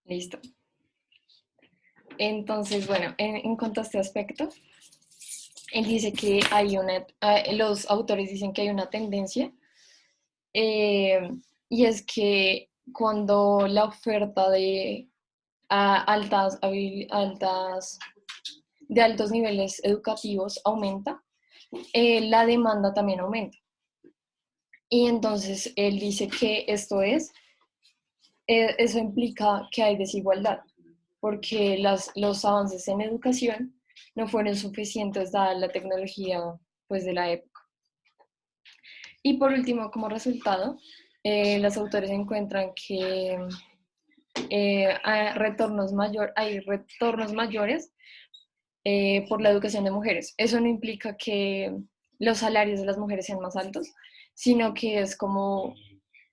Listo. Entonces, bueno, en cuanto a este aspecto, él dice que los autores dicen que hay una tendencia, eh, y es que cuando la oferta de de altos niveles educativos aumenta, la demanda también aumenta. Y entonces él dice que eso implica que hay desigualdad, porque los avances en educación no fueron suficientes dada la tecnología pues, de la época. Y por último, como resultado, los autores encuentran que hay retornos mayores por la educación de mujeres. Eso no implica que los salarios de las mujeres sean más altos, sino que es como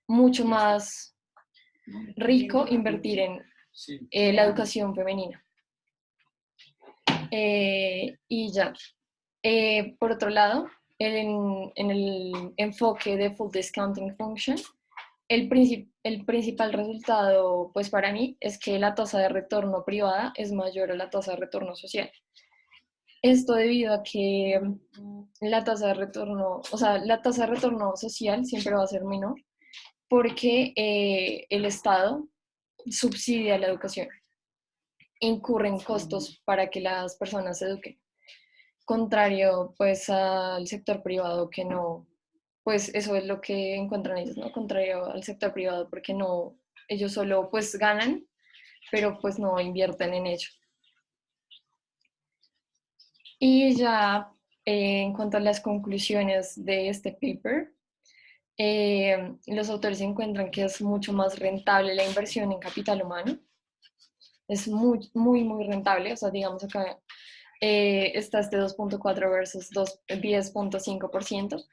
mucho más rico invertir en la educación femenina. Y ya. Por otro lado, en el enfoque de Full Discounting Function, el principal resultado, pues para mí, es que la tasa de retorno privada es mayor a la tasa de retorno social. Esto debido a que la tasa de retorno, o sea, la tasa de retorno social siempre va a ser menor porque el Estado subsidia la educación, incurren costos para que las personas se eduquen. Contrario, pues, al sector privado que no, pues eso es lo que encuentran ellos, ¿no? Contrario al sector privado porque no, ellos solo pues ganan, pero pues no invierten en ello. Y ya en cuanto a las conclusiones de este paper, los autores encuentran que es mucho más rentable la inversión en capital humano. Es muy rentable. O sea, digamos acá está este 2.4 versus 10.5%.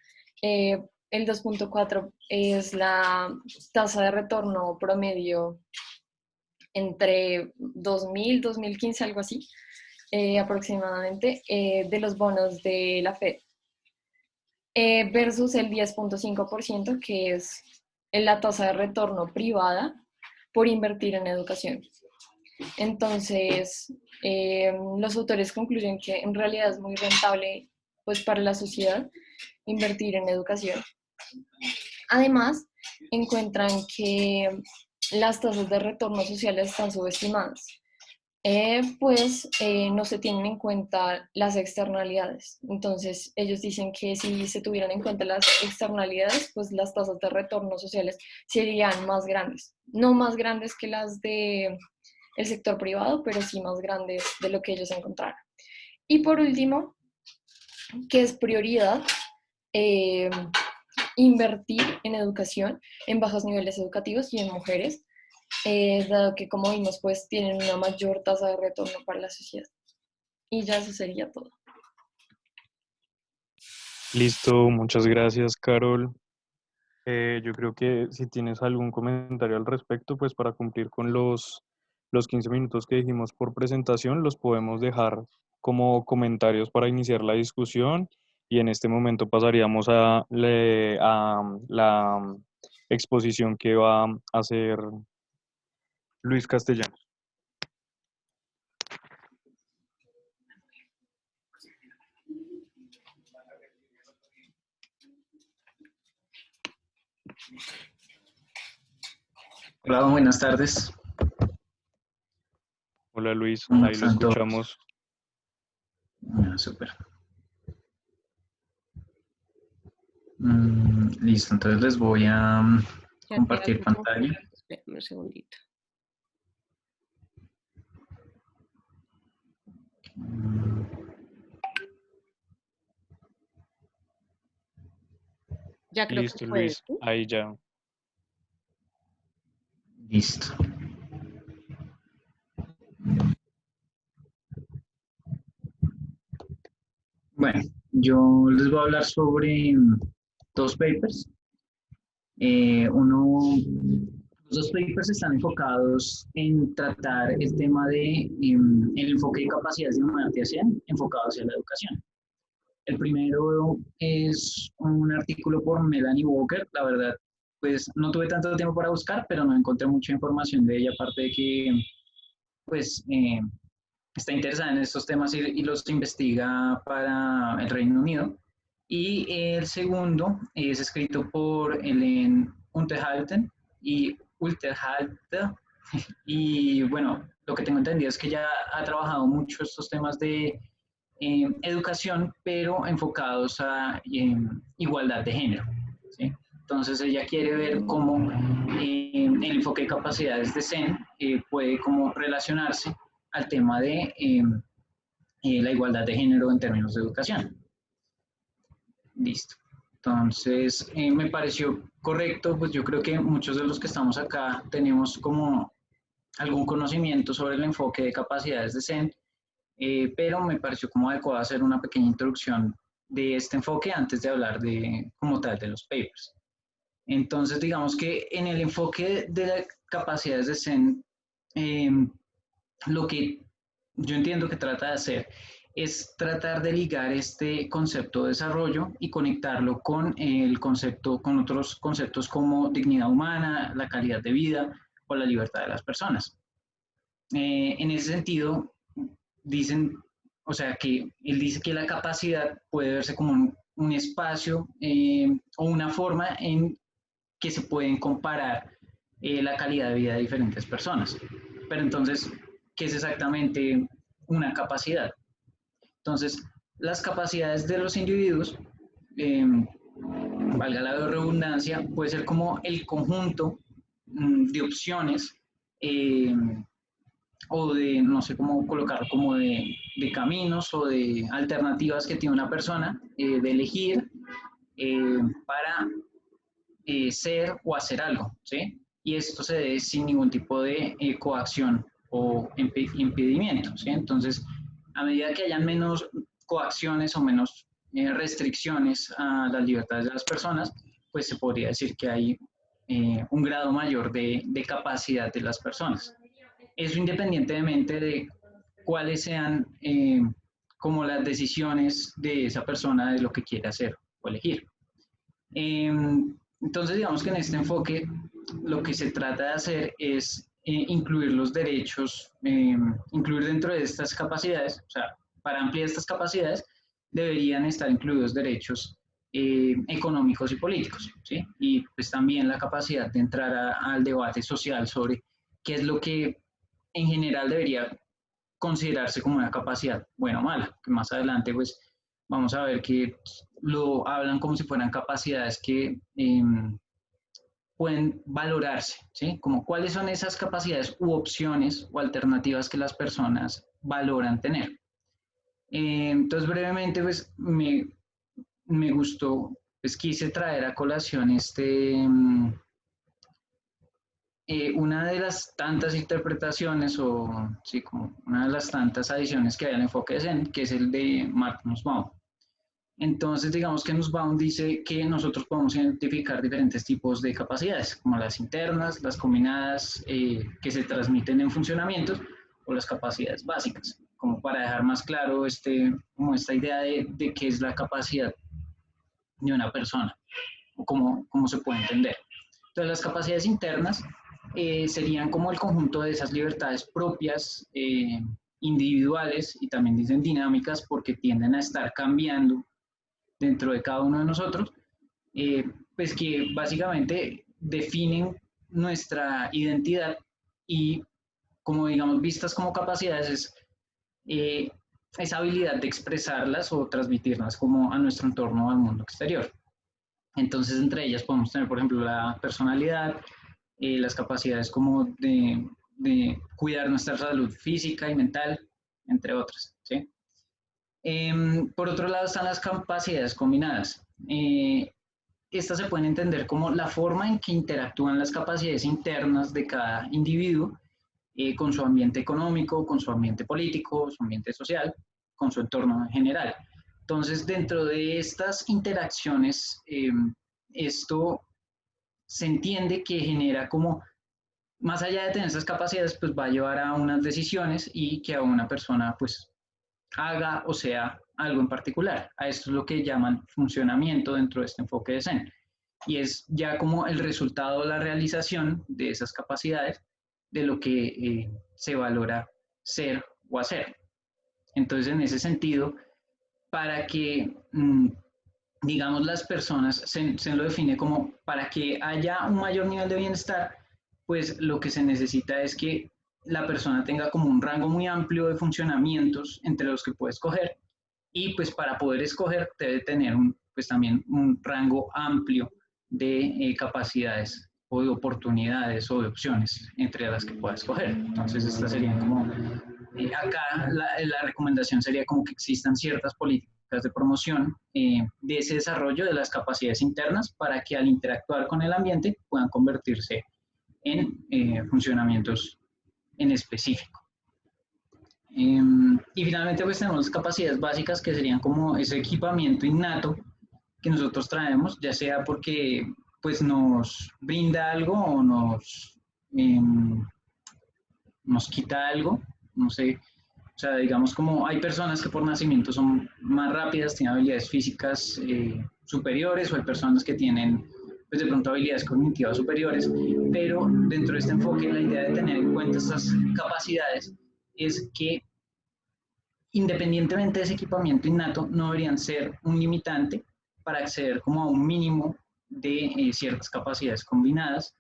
El 2.4 es la tasa de retorno promedio entre 2000, 2015, algo así, aproximadamente, de los bonos de la Fed. Versus el 10.5%, que es la tasa de retorno privada por invertir en educación. Entonces, los autores concluyen que en realidad es muy rentable pues, para la sociedad invertir en educación. Además, encuentran que las tasas de retorno social están subestimadas. No se tienen en cuenta las externalidades. Entonces, ellos dicen que si se tuvieran en cuenta las externalidades, pues las tasas de retorno sociales serían más grandes. No más grandes que las del sector privado, pero sí más grandes de lo que ellos encontraron. Y por último, que es prioridad eh, invertir en educación, en bajos niveles educativos y en mujeres, dado que, como vimos, pues tienen una mayor tasa de retorno para la sociedad. Y ya eso sería todo. Listo, muchas gracias, Carol. Yo creo que si tienes algún comentario al respecto, pues para cumplir con los 15 minutos que dijimos por presentación, los podemos dejar como comentarios para iniciar la discusión y en este momento pasaríamos a la exposición que va a hacer Luis Castellanos. Hola, buenas tardes. Hola Luis, ¿Cómo ahí lo están todos? escuchamos. Súper. Listo, entonces les voy a compartir pantalla. Espérame un segundito. Ya creo Listo, que puedes, Luis, ¿sí? ahí ya. Listo. Bueno, yo les voy a hablar sobre dos papers. Los dos papers están enfocados en tratar el tema de el enfoque de capacidades de humanidad enfocado hacia la educación. El primero es un artículo por Melanie Walker. La verdad, pues no tuve tanto tiempo para buscar, pero no encontré mucha información de ella, aparte de que pues está interesada en estos temas y los investiga para el Reino Unido. Y el segundo es escrito por Ellen Unterhalten y Unterhalter. Y bueno, lo que tengo entendido es que ella ha trabajado mucho estos temas de educación, pero enfocados a igualdad de género, ¿sí? Entonces ella quiere ver cómo el enfoque de capacidades de Zen puede como relacionarse al tema de la igualdad de género en términos de educación. Listo. Entonces, me pareció correcto, pues yo creo que muchos de los que estamos acá tenemos como algún conocimiento sobre el enfoque de capacidades de Zen, pero me pareció como adecuado hacer una pequeña introducción de este enfoque antes de hablar de, como tal, de los papers. Entonces, digamos que en el enfoque de las capacidades de Zen, lo que yo entiendo que trata de hacer es tratar de ligar este concepto de desarrollo y conectarlo con el concepto, con otros conceptos como dignidad humana, la calidad de vida o la libertad de las personas. En ese sentido, dicen, o sea, que él dice que la capacidad puede verse como un espacio o una forma en que se pueden comparar la calidad de vida de diferentes personas. Pero entonces, ¿qué es exactamente una capacidad? Entonces, las capacidades de los individuos, valga la redundancia, puede ser como el conjunto de opciones o de, no sé cómo colocarlo, como de caminos o de alternativas que tiene una persona de elegir para ser o hacer algo, ¿sí? Y esto se debe sin ningún tipo de coacción o impedimento, ¿sí? Entonces, a medida que hayan menos coacciones o menos restricciones a las libertades de las personas, pues se podría decir que hay un grado mayor de capacidad de las personas. Eso independientemente de cuáles sean como las decisiones de esa persona de lo que quiere hacer o elegir. Entonces, digamos que en este enfoque lo que se trata de hacer es incluir los derechos, incluir dentro de estas capacidades, o sea, para ampliar estas capacidades deberían estar incluidos derechos económicos y políticos, ¿sí? Y pues también la capacidad de entrar al debate social sobre qué es lo que en general debería considerarse como una capacidad buena o mala, que más adelante pues vamos a ver que lo hablan como si fueran capacidades que pueden valorarse, ¿sí? Como cuáles son esas capacidades u opciones o alternativas que las personas valoran tener. Entonces, brevemente, pues me gustó, pues quise traer a colación una de las tantas interpretaciones o, sí, como una de las tantas adiciones que hay al enfoque de Zen, que es el de Mark Nussbaum. Entonces, digamos que Nussbaum dice que nosotros podemos identificar diferentes tipos de capacidades, como las internas, las combinadas que se transmiten en funcionamientos, o las capacidades básicas, como para dejar más claro como esta idea de qué es la capacidad de una persona, o cómo se puede entender. Entonces, las capacidades internas serían como el conjunto de esas libertades propias, individuales, y también dicen dinámicas porque tienden a estar cambiando dentro de cada uno de nosotros, pues que básicamente definen nuestra identidad y, como digamos, vistas como capacidades, es esa habilidad de expresarlas o transmitirlas como a nuestro entorno, al mundo exterior. Entonces, entre ellas podemos tener, por ejemplo, la personalidad, las capacidades como de cuidar nuestra salud física y mental, entre otras, ¿sí? Por otro lado están las capacidades combinadas. Estas se pueden entender como la forma en que interactúan las capacidades internas de cada individuo con su ambiente económico, con su ambiente político, su ambiente social, con su entorno en general. Entonces, dentro de estas interacciones, esto se entiende que genera como, más allá de tener esas capacidades, pues va a llevar a unas decisiones y que a una persona pues haga o sea algo en particular. A esto es lo que llaman funcionamiento dentro de este enfoque de Zen. y es ya como el resultado, la realización de esas capacidades de lo que se valora ser o hacer. Entonces, en ese sentido, para que, digamos, las personas, se lo define como para que haya un mayor nivel de bienestar, pues lo que se necesita es que la persona tenga como un rango muy amplio de funcionamientos entre los que puede escoger, y pues para poder escoger debe tener pues también un rango amplio de capacidades o de oportunidades o de opciones entre las que pueda escoger. Entonces estas serían como, acá la recomendación sería como que existan ciertas políticas de promoción de ese desarrollo de las capacidades internas para que al interactuar con el ambiente puedan convertirse en funcionamientos en específico. Y finalmente pues tenemos capacidades básicas que serían como ese equipamiento innato que nosotros traemos, ya sea porque pues nos brinda algo o nos quita algo, no sé, o sea, digamos como hay personas que por nacimiento son más rápidas, tienen habilidades físicas superiores, o hay personas que tienen pues de pronto habilidades cognitivas superiores, pero dentro de este enfoque la idea de tener en cuenta estas capacidades es que independientemente de ese equipamiento innato, no deberían ser un limitante para acceder como a un mínimo de ciertas capacidades combinadas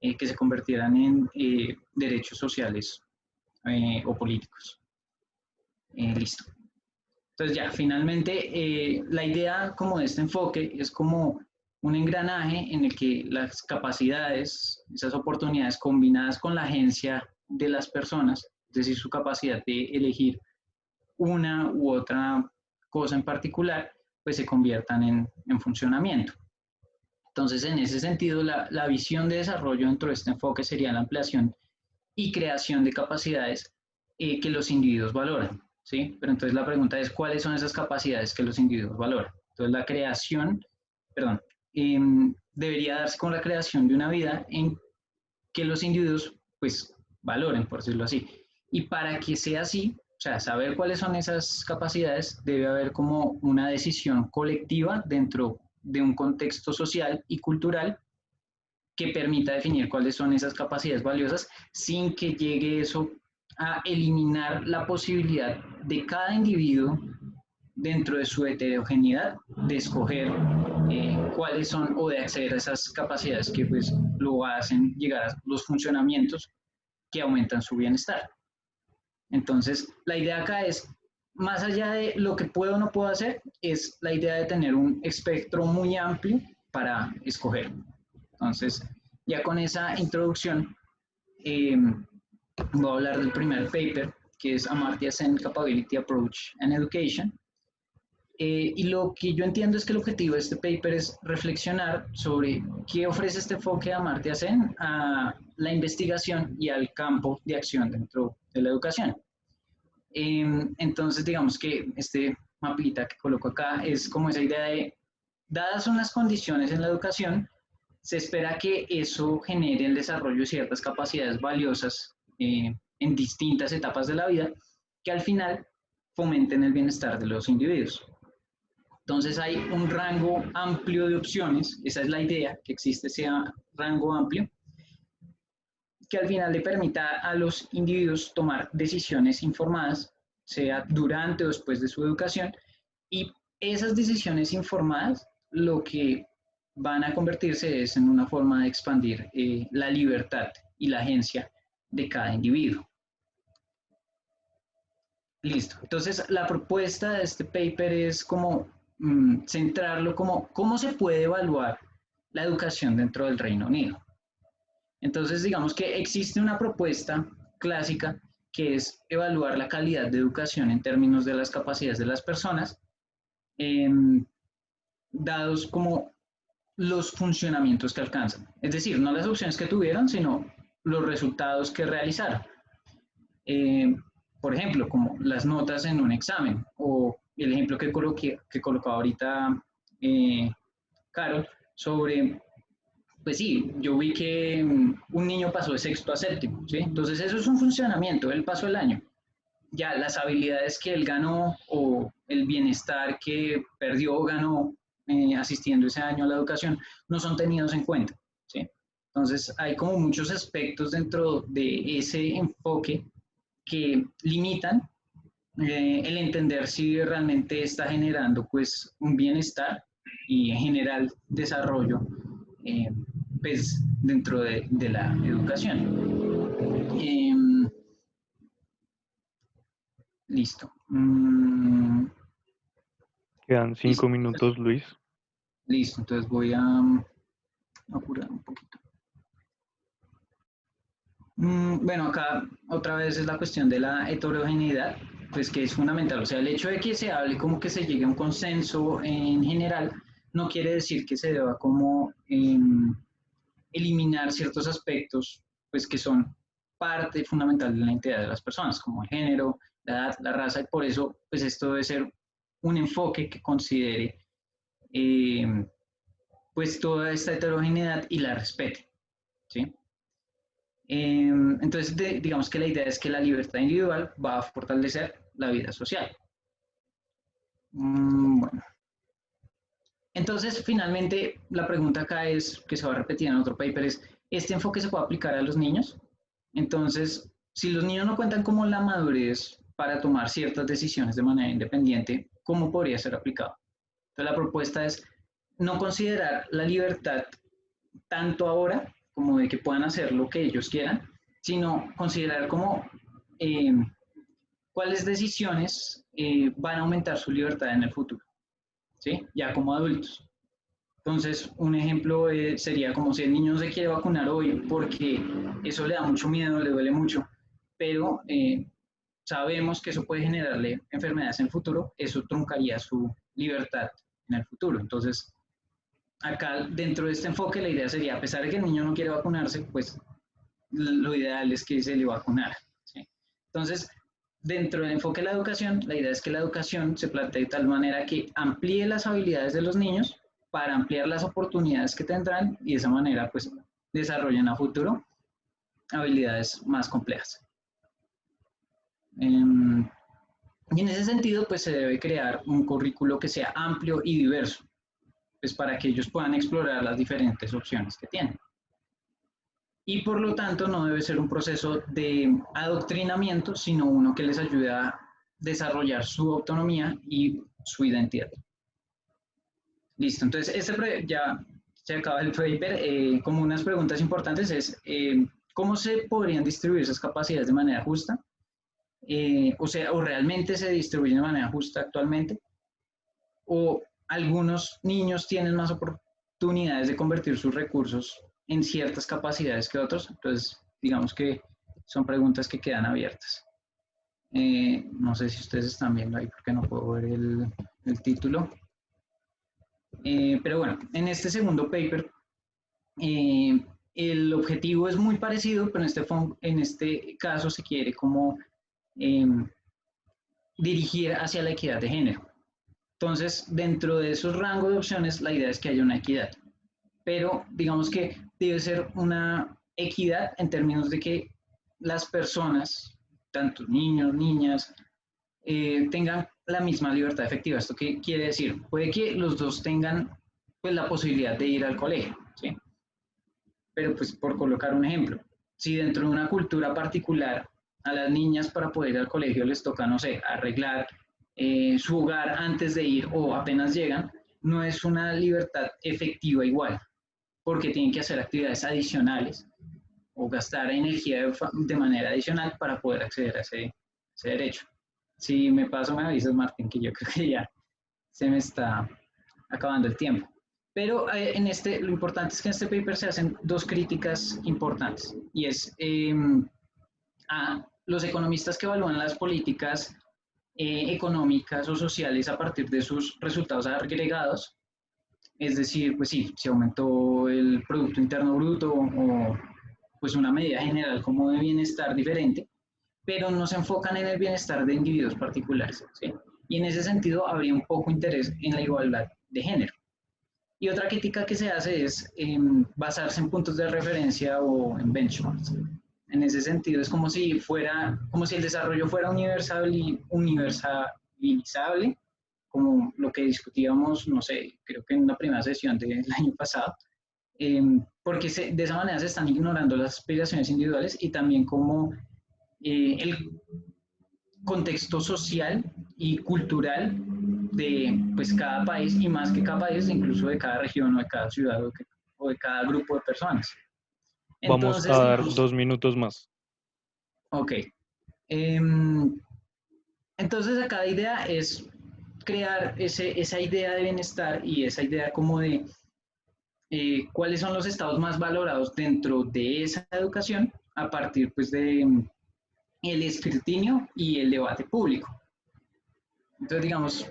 que se convirtieran en derechos sociales o políticos. Listo. Entonces ya, finalmente, la idea como de este enfoque es como un engranaje en el que las capacidades, esas oportunidades combinadas con la agencia de las personas, es decir, su capacidad de elegir una u otra cosa en particular, pues se conviertan en funcionamiento. Entonces, en ese sentido, la visión de desarrollo dentro de este enfoque sería la ampliación y creación de capacidades que los individuos valoran, ¿sí? Pero entonces la pregunta es, ¿cuáles son esas capacidades que los individuos valoran? Entonces, la creación, perdón, debería darse con la creación de una vida en que los individuos, pues, valoren, por decirlo así. Y para que sea así, o sea, saber cuáles son esas capacidades, debe haber como una decisión colectiva dentro de un contexto social y cultural que permita definir cuáles son esas capacidades valiosas sin que llegue eso a eliminar la posibilidad de cada individuo dentro de su heterogeneidad de escoger cuáles son o de acceder a esas capacidades que pues lo hacen llegar a los funcionamientos que aumentan su bienestar. Entonces, la idea acá es, más allá de lo que puedo o no puedo hacer, es la idea de tener un espectro muy amplio para escoger. Entonces, ya con esa introducción, voy a hablar del primer paper, que es Amartya Sen Capability Approach and Education. Y lo que yo entiendo es que el objetivo de este paper es reflexionar sobre qué ofrece este enfoque de Amartya Sen a la investigación y al campo de acción dentro de la educación. Entonces, digamos que este mapita que coloco acá es como esa idea de, dadas unas condiciones en la educación, se espera que eso genere el desarrollo de ciertas capacidades valiosas en distintas etapas de la vida, que al final fomenten el bienestar de los individuos. Entonces hay un rango amplio de opciones, esa es la idea, que existe ese rango amplio, que al final le permita a los individuos tomar decisiones informadas, sea durante o después de su educación, y esas decisiones informadas lo que van a convertirse es en una forma de expandir la libertad y la agencia de cada individuo. Listo. Entonces, la propuesta de este paper es como centrarlo como cómo se puede evaluar la educación dentro del Reino Unido. Entonces, digamos que existe una propuesta clásica que es evaluar la calidad de educación en términos de las capacidades de las personas, dados como los funcionamientos que alcanzan. Es decir, no las opciones que tuvieron, sino los resultados que realizaron. Por ejemplo, como las notas en un examen, o el ejemplo que colocaba ahorita Carol, sobre, pues sí, yo vi que un niño pasó de sexto a séptimo, ¿sí? Entonces eso es un funcionamiento, él pasó el año. Ya las habilidades que él ganó o el bienestar que perdió o ganó asistiendo ese año a la educación no son tenidos en cuenta, ¿sí? Entonces, hay como muchos aspectos dentro de ese enfoque que limitan el entender si realmente está generando pues un bienestar y en general desarrollo pues dentro de la educación. Listo. Quedan 5 Listo. minutos, Luis. Listo, entonces voy a apurar un poquito. Bueno, acá otra vez es la cuestión de la heterogeneidad, pues que es fundamental. O sea, el hecho de que se hable como que se llegue a un consenso en general, no quiere decir que se deba como eliminar ciertos aspectos, pues que son parte fundamental de la identidad de las personas, como el género, la edad, la raza, y por eso, pues esto debe ser un enfoque que considere pues toda esta heterogeneidad y la respete, ¿sí? Entonces, digamos que la idea es que la libertad individual va a fortalecer la vida social. Bueno. Entonces, finalmente, la pregunta acá es, que se va a repetir en otro paper, es, ¿este enfoque se puede aplicar a los niños? Entonces, si los niños no cuentan como la madurez para tomar ciertas decisiones de manera independiente, ¿cómo podría ser aplicado? Entonces, la propuesta es no considerar la libertad tanto ahora como de que puedan hacer lo que ellos quieran, sino considerar como cuáles decisiones van a aumentar su libertad en el futuro, ¿sí? Ya como adultos. Entonces, un ejemplo sería como si el niño no se quiere vacunar hoy porque eso le da mucho miedo, le duele mucho, pero sabemos que eso puede generarle enfermedades en el futuro, eso truncaría su libertad en el futuro. Entonces, acá dentro de este enfoque la idea sería, a pesar de que el niño no quiere vacunarse, pues lo ideal es que se le vacunara, ¿sí? Entonces, dentro del enfoque de la educación, la idea es que la educación se plantee de tal manera que amplíe las habilidades de los niños para ampliar las oportunidades que tendrán y de esa manera pues desarrollen a futuro habilidades más complejas. Y en ese sentido pues se debe crear un currículo que sea amplio y diverso, pues para que ellos puedan explorar las diferentes opciones que tienen. Y por lo tanto no debe ser un proceso de adoctrinamiento, sino uno que les ayude a desarrollar su autonomía y su identidad. Listo, entonces ya se acaba el paper. Como unas preguntas importantes es, ¿cómo se podrían distribuir esas capacidades de manera justa? O realmente se distribuyen de manera justa actualmente, o algunos niños tienen más oportunidades de convertir sus recursos en ciertas capacidades que otros. Entonces, digamos que son preguntas que quedan abiertas. No sé si ustedes están viendo ahí porque no puedo ver el título. Pero bueno, en este segundo paper, el objetivo es muy parecido, pero en este caso se quiere como dirigir hacia la equidad de género. Entonces, dentro de esos rangos de opciones, la idea es que haya una equidad, pero digamos que debe ser una equidad en términos de que las personas, tanto niños, niñas, tengan la misma libertad efectiva. ¿Esto qué quiere decir? Puede que los dos tengan pues, la posibilidad de ir al colegio, ¿sí? Pero pues por colocar un ejemplo, si dentro de una cultura particular a las niñas para poder ir al colegio les toca, no sé, arreglar su hogar antes de ir o apenas llegan, no es una libertad efectiva igual, porque tienen que hacer actividades adicionales o gastar energía de manera adicional para poder acceder a ese derecho. Si me paso, me avisas, Martín, que yo creo que ya se me está acabando el tiempo. Pero lo importante es que en este paper se hacen dos críticas importantes, y es a los economistas que evalúan las políticas económicas o sociales a partir de sus resultados agregados, es decir, pues sí, se aumentó el Producto Interno Bruto o pues una medida general como de bienestar diferente, pero no se enfocan en el bienestar de individuos particulares, ¿sí? Y en ese sentido habría un poco interés en la igualdad de género. Y otra crítica que se hace es basarse en puntos de referencia o en benchmarks. En ese sentido es como si el desarrollo fuera universalizable, como lo que discutíamos, no sé, creo que en la primera sesión del año pasado, porque de esa manera se están ignorando las aspiraciones individuales y también como el contexto social y cultural de pues, cada país y más que cada país, incluso de cada región o de cada ciudad o de cada grupo de personas. Vamos a Entonces, dar digamos, 2 minutos más. ok. Entonces, acá la idea es crear esa idea de bienestar y esa idea como de cuáles son los estados más valorados dentro de esa educación a partir pues de el escrutinio y el debate público. Entonces, digamos,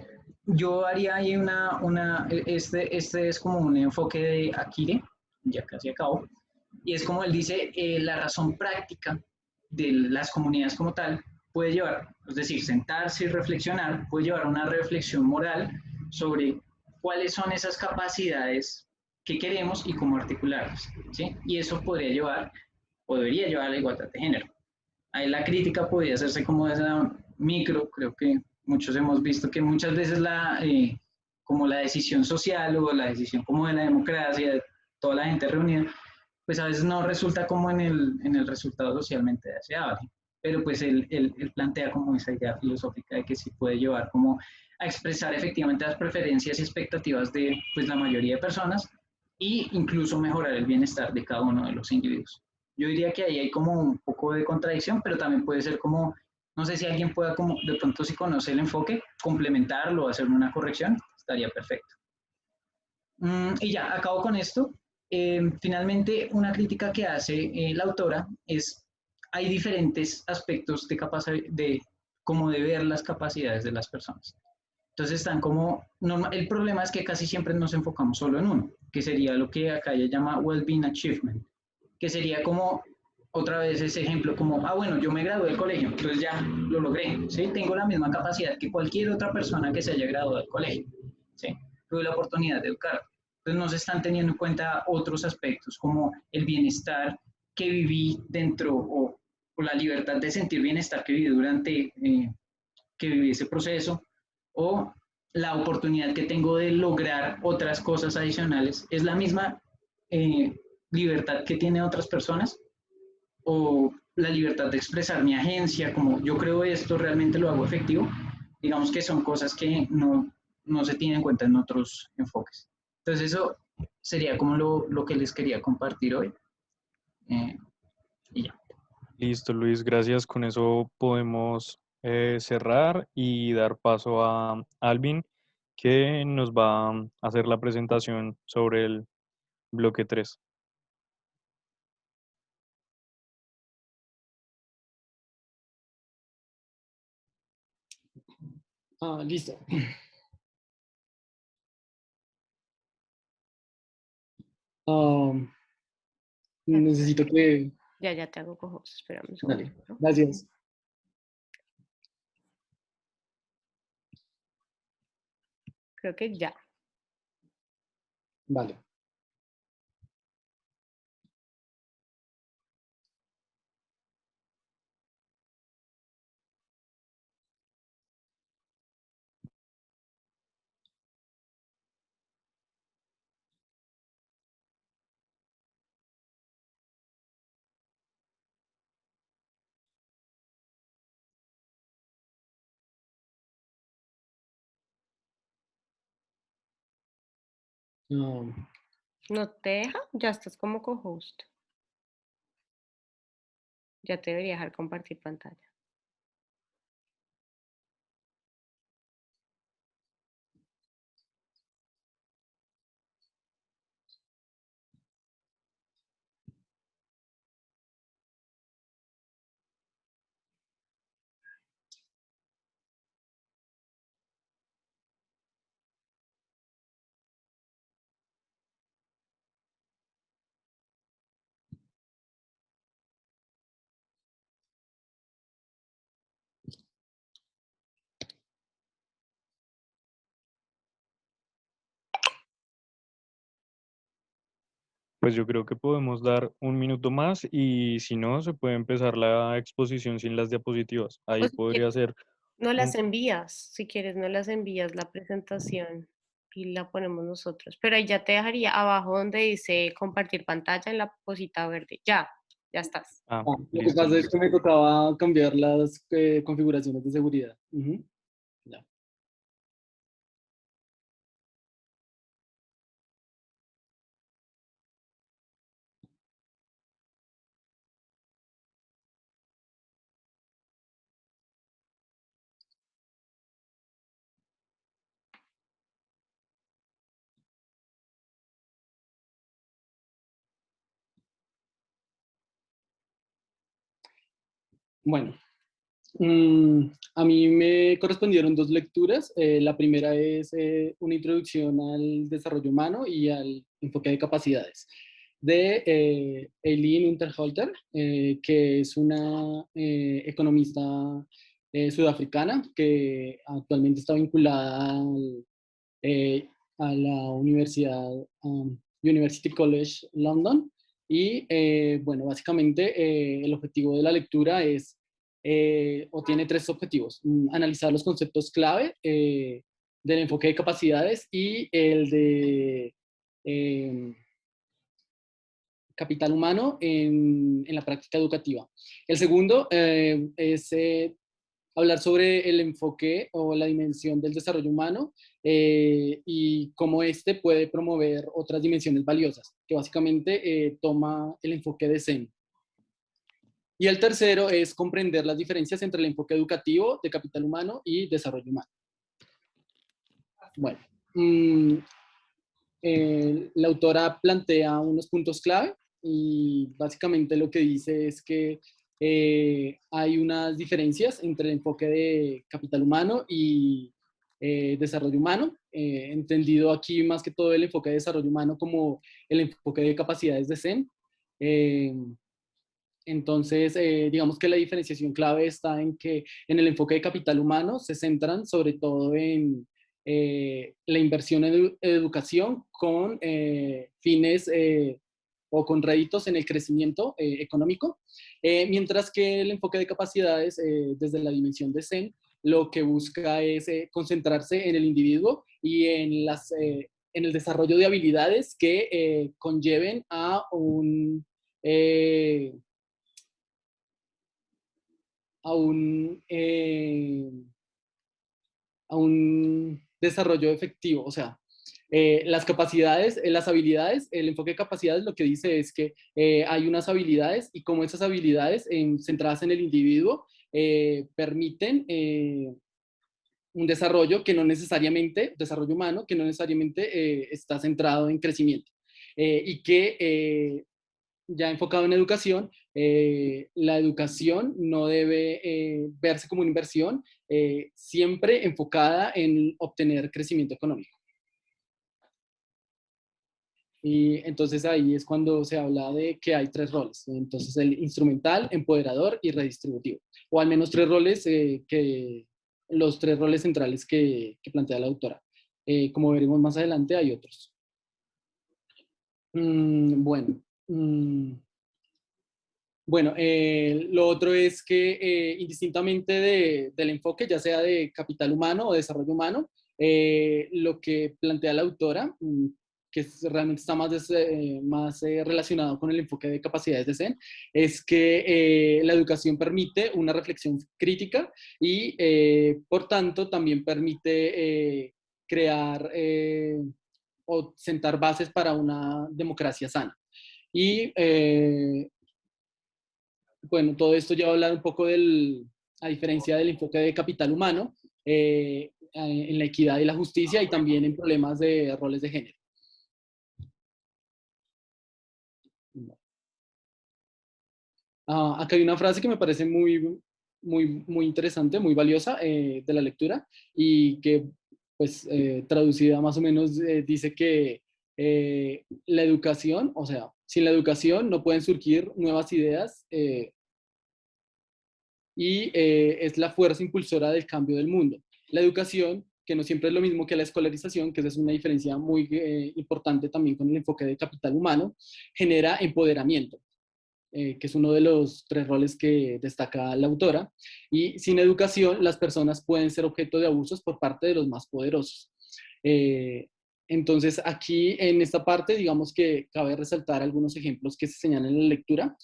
yo haría ahí este es como un enfoque de Akire, ya casi acabo, y es como él dice, la razón práctica de las comunidades como tal puede llevar, es decir, sentarse y reflexionar, puede llevar a una reflexión moral sobre cuáles son esas capacidades que queremos y cómo articularlas, ¿sí? Y eso podría llevar, o debería llevar a la igualdad de género. Ahí la crítica podría hacerse como de esa micro, creo que muchos hemos visto que muchas veces como la decisión social o la decisión como de la democracia, de toda la gente reunida, pues a veces no resulta como en el resultado socialmente deseable. Pero pues él plantea como esa idea filosófica de que sí puede llevar como a expresar efectivamente las preferencias y expectativas de pues la mayoría de personas e incluso mejorar el bienestar de cada uno de los individuos. Yo diría que ahí hay como un poco de contradicción, pero también puede ser como, no sé si alguien pueda como, de pronto si conoce el enfoque, complementarlo, hacer una corrección, estaría perfecto. Y ya, acabo con esto. Finalmente, una crítica que hace la autora es, hay diferentes aspectos de cómo de ver las capacidades de las personas. Entonces están como, el problema es que casi siempre nos enfocamos solo en uno, que sería lo que acá ella llama well-being achievement, que sería como otra vez ese ejemplo, como, bueno, yo me gradué del colegio, entonces ya lo logré, ¿sí? Tengo la misma capacidad que cualquier otra persona que se haya graduado del colegio, ¿sí? Tuve la oportunidad de educar. Entonces no se están teniendo en cuenta otros aspectos como el bienestar que viví dentro o la libertad de sentir bienestar que viví durante que viví ese proceso o la oportunidad que tengo de lograr otras cosas adicionales. ¿Es la misma libertad que tienen otras personas? ¿O la libertad de expresar mi agencia, como yo creo esto, realmente lo hago efectivo? Digamos que son cosas que no se tienen en cuenta en otros enfoques. Entonces eso sería como lo que les quería compartir hoy. Y ya. Listo, Luis, gracias. Con eso podemos cerrar y dar paso a Alvin, que nos va a hacer la presentación sobre el bloque 3. Listo. Necesito que... Ya te hago cojos. Espérame un segundo. Dale, gracias. Creo que ya. Vale. ¿No te deja? Ya estás como co-host. Ya te debería dejar compartir pantalla. Pues yo creo que podemos dar 1 minuto más y si no, se puede empezar la exposición sin las diapositivas. Ahí O si podría quieres, ser No las envías, si quieres, no las envías la presentación y la ponemos nosotros. Pero ahí ya te dejaría abajo donde dice compartir pantalla en la cosita verde. Ya estás. Ah, Lo que listo, pasa es que listo. me tocaba cambiar las configuraciones de seguridad. Ujú. Ya. Bueno, a mí me correspondieron dos lecturas. La primera es una introducción al desarrollo humano y al enfoque de capacidades de Eileen Unterholter, que es una economista sudafricana que actualmente está vinculada a la Universidad University College London. Y bueno, básicamente el objetivo de la lectura es, o tiene tres objetivos: analizar los conceptos clave del enfoque de capacidades y el de capital humano en la práctica educativa. El segundo es hablar sobre el enfoque o la dimensión del desarrollo humano y cómo este puede promover otras dimensiones valiosas, que básicamente toma el enfoque de Zen. Y el tercero es comprender las diferencias entre el enfoque educativo de capital humano y desarrollo humano. Bueno, la autora plantea unos puntos clave y básicamente lo que dice es que hay unas diferencias entre el enfoque de capital humano y desarrollo humano, entendido aquí más que todo el enfoque de desarrollo humano como el enfoque de capacidades de Zen. Eh, entonces, digamos que la diferenciación clave está en que en el enfoque de capital humano se centran sobre todo en la inversión en educación con fines o con réditos en el crecimiento económico, mientras que el enfoque de capacidades desde la dimensión de Zen lo que busca es concentrarse en el individuo y en el desarrollo de habilidades que conlleven eh, a un, eh, a un desarrollo efectivo. O sea, las capacidades, las habilidades, el enfoque de capacidades lo que dice es que hay unas habilidades y como esas habilidades centradas en el individuo permiten un desarrollo que no necesariamente, desarrollo humano, que no necesariamente está centrado en crecimiento y que ya enfocado en educación, la educación no debe verse como una inversión, siempre enfocada en obtener crecimiento económico. Y entonces ahí es cuando se habla de que hay tres roles. Entonces el instrumental, empoderador y redistributivo. O al menos tres roles, los tres roles centrales que plantea la autora. Como veremos más adelante, hay otros. Bueno. Bueno, lo otro es que indistintamente del enfoque, ya sea de capital humano o desarrollo humano, lo que plantea la autora, que realmente está más relacionado con el enfoque de capacidades de Zen, es que la educación permite una reflexión crítica y, por tanto, también permite crear o sentar bases para una democracia sana. Y bueno, todo esto ya va a hablar un poco a diferencia del enfoque de capital humano, en la equidad y la justicia y también en problemas de roles de género. Acá hay una frase que me parece muy interesante, muy valiosa de la lectura y que pues traducida más o menos dice que la educación, o sea, sin la educación no pueden surgir nuevas ideas y es la fuerza impulsora del cambio del mundo. La educación, que no siempre es lo mismo que la escolarización, que esa es una diferencia muy importante también con el enfoque de capital humano, genera empoderamiento. que es uno de los 3 roles que destaca la autora, y sin educación las personas pueden ser objeto de abusos por parte de los más poderosos. Entonces, aquí en esta parte, digamos que cabe resaltar algunos ejemplos que se señalan en la lectura.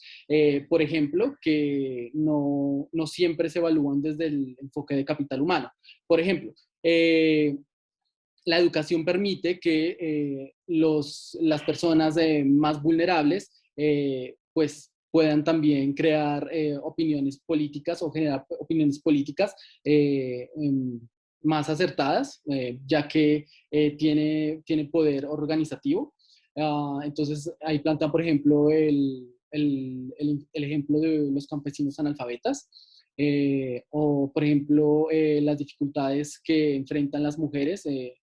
Por ejemplo, que no siempre se evalúan desde el enfoque de capital humano. Por ejemplo, la educación permite que las personas más vulnerables pues puedan también crear opiniones políticas o generar opiniones políticas más acertadas, ya que tiene poder organizativo. Entonces, ahí plantean, por ejemplo, el ejemplo de los campesinos analfabetas, o, por ejemplo, las dificultades que enfrentan las mujeres en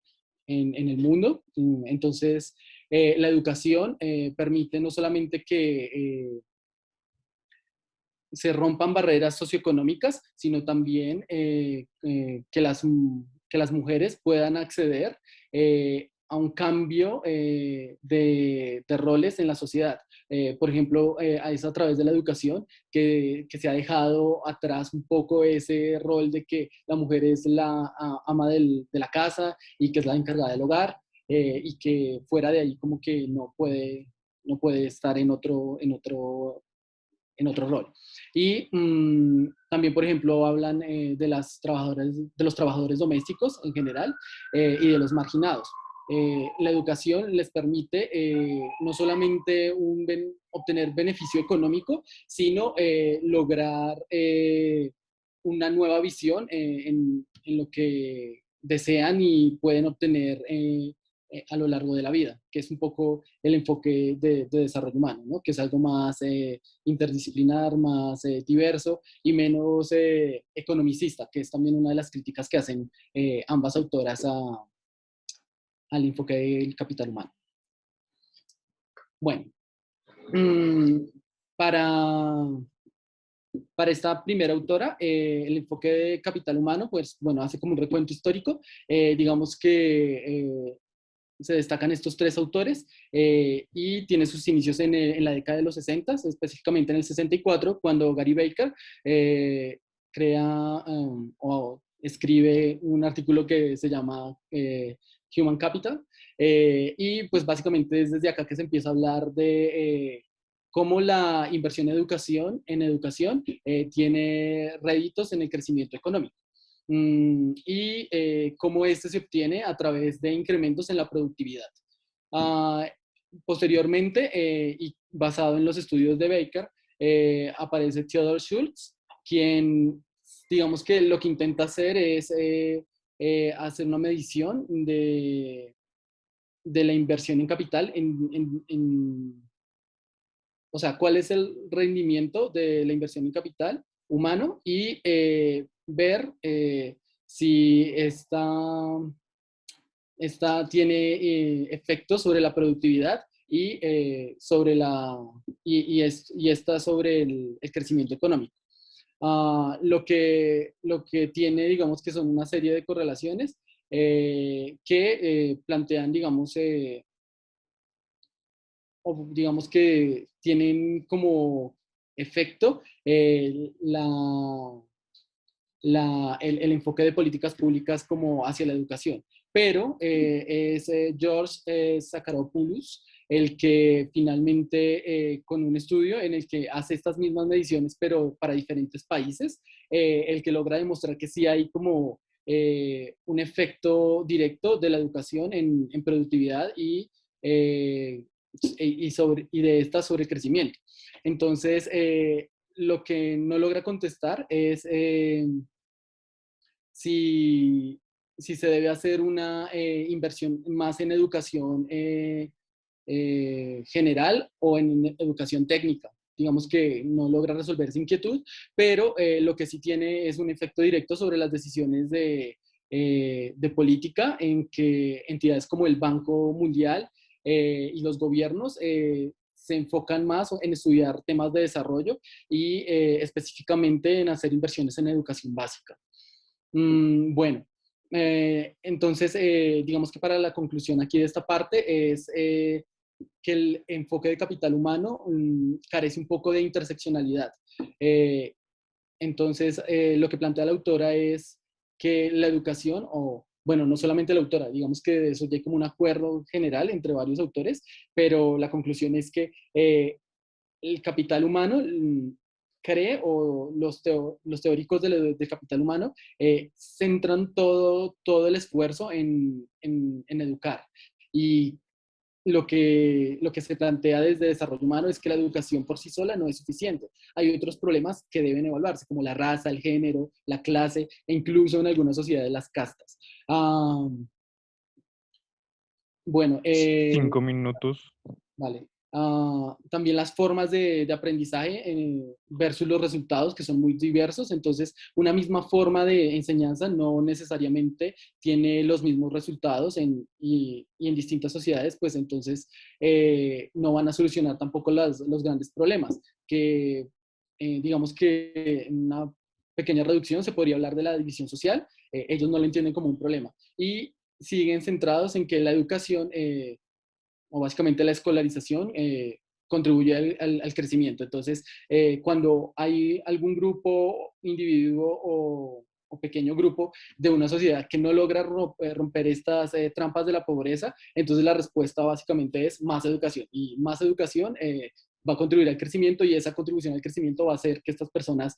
el mundo. Entonces, la educación permite no solamente que se rompan barreras socioeconómicas, sino también que las mujeres puedan acceder a un cambio de roles en la sociedad. Por ejemplo, es a través de la educación que se ha dejado atrás un poco ese rol de que la mujer es la ama de la casa y que es la encargada del hogar, y que fuera de ahí como que no puede estar en otro rol. Y también, por ejemplo, hablan de los trabajadores domésticos en general, y de los marginados. La educación les permite no solamente obtener beneficio económico, sino lograr una nueva visión en lo que desean y pueden obtener a lo largo de la vida, que es un poco el enfoque de desarrollo humano, ¿no? Que es algo más interdisciplinar, más diverso y menos economicista, que es también una de las críticas que hacen ambas autoras al enfoque del capital humano. Bueno, para esta primera autora, el enfoque de capital humano, pues bueno, hace como un recuento histórico. Digamos que se destacan estos 3 autores, y tiene sus inicios en la década de los 60, específicamente en el 64, cuando Gary Becker crea o escribe un artículo que se llama Human Capital, y pues básicamente es desde acá que se empieza a hablar de cómo la inversión en educación tiene réditos en el crecimiento económico. Y cómo este se obtiene a través de incrementos en la productividad. Posteriormente, y basado en los estudios de Baker, aparece Theodore Schultz, quien, digamos que lo que intenta hacer es hacer una medición de la inversión en capital, o sea, cuál es el rendimiento de la inversión en capital humano, y ver si esta tiene efectos sobre la productividad y sobre sobre el crecimiento económico. Lo que tiene, digamos, que son una serie de correlaciones que plantean, digamos que tienen como efecto el enfoque de políticas públicas como hacia la educación. Pero es George Zacharopoulos el que finalmente, con un estudio en el que hace estas mismas mediciones, pero para diferentes países, el que logra demostrar que sí hay como un efecto directo de la educación en productividad y de esta sobre el crecimiento. Entonces, lo que no logra contestar es si se debe hacer una inversión más en educación general o en educación técnica. Digamos que no logra resolver esa inquietud, pero lo que sí tiene es un efecto directo sobre las decisiones de política, en que entidades como el Banco Mundial y los gobiernos se enfocan más en estudiar temas de desarrollo y específicamente en hacer inversiones en educación básica. Bueno, entonces digamos que para la conclusión aquí de esta parte es que el enfoque de capital humano carece un poco de interseccionalidad. Entonces, lo que plantea la autora es que la educación, o bueno, no solamente la autora, digamos que de eso ya hay como un acuerdo general entre varios autores, pero la conclusión es que el capital humano cree, o los teóricos del capital humano centran todo el esfuerzo en educar. Y lo que se plantea desde desarrollo humano es que la educación por sí sola no es suficiente. Hay otros problemas que deben evaluarse, como la raza, el género, la clase, e incluso en algunas sociedades las castas. Bueno, 5 minutos. vale. También las formas de aprendizaje versus los resultados, que son muy diversos. Entonces, una misma forma de enseñanza no necesariamente tiene los mismos resultados y en distintas sociedades, pues entonces no van a solucionar tampoco los grandes problemas. Que digamos que en una pequeña reducción se podría hablar de la división social. Ellos no lo entienden como un problema. Y siguen centrados en que la educación o básicamente la escolarización, contribuye al crecimiento. Entonces, cuando hay algún grupo, individuo o pequeño grupo de una sociedad que no logra romper estas trampas de la pobreza, entonces la respuesta básicamente es más educación. Y más educación va a contribuir al crecimiento, y esa contribución al crecimiento va a hacer que estas personas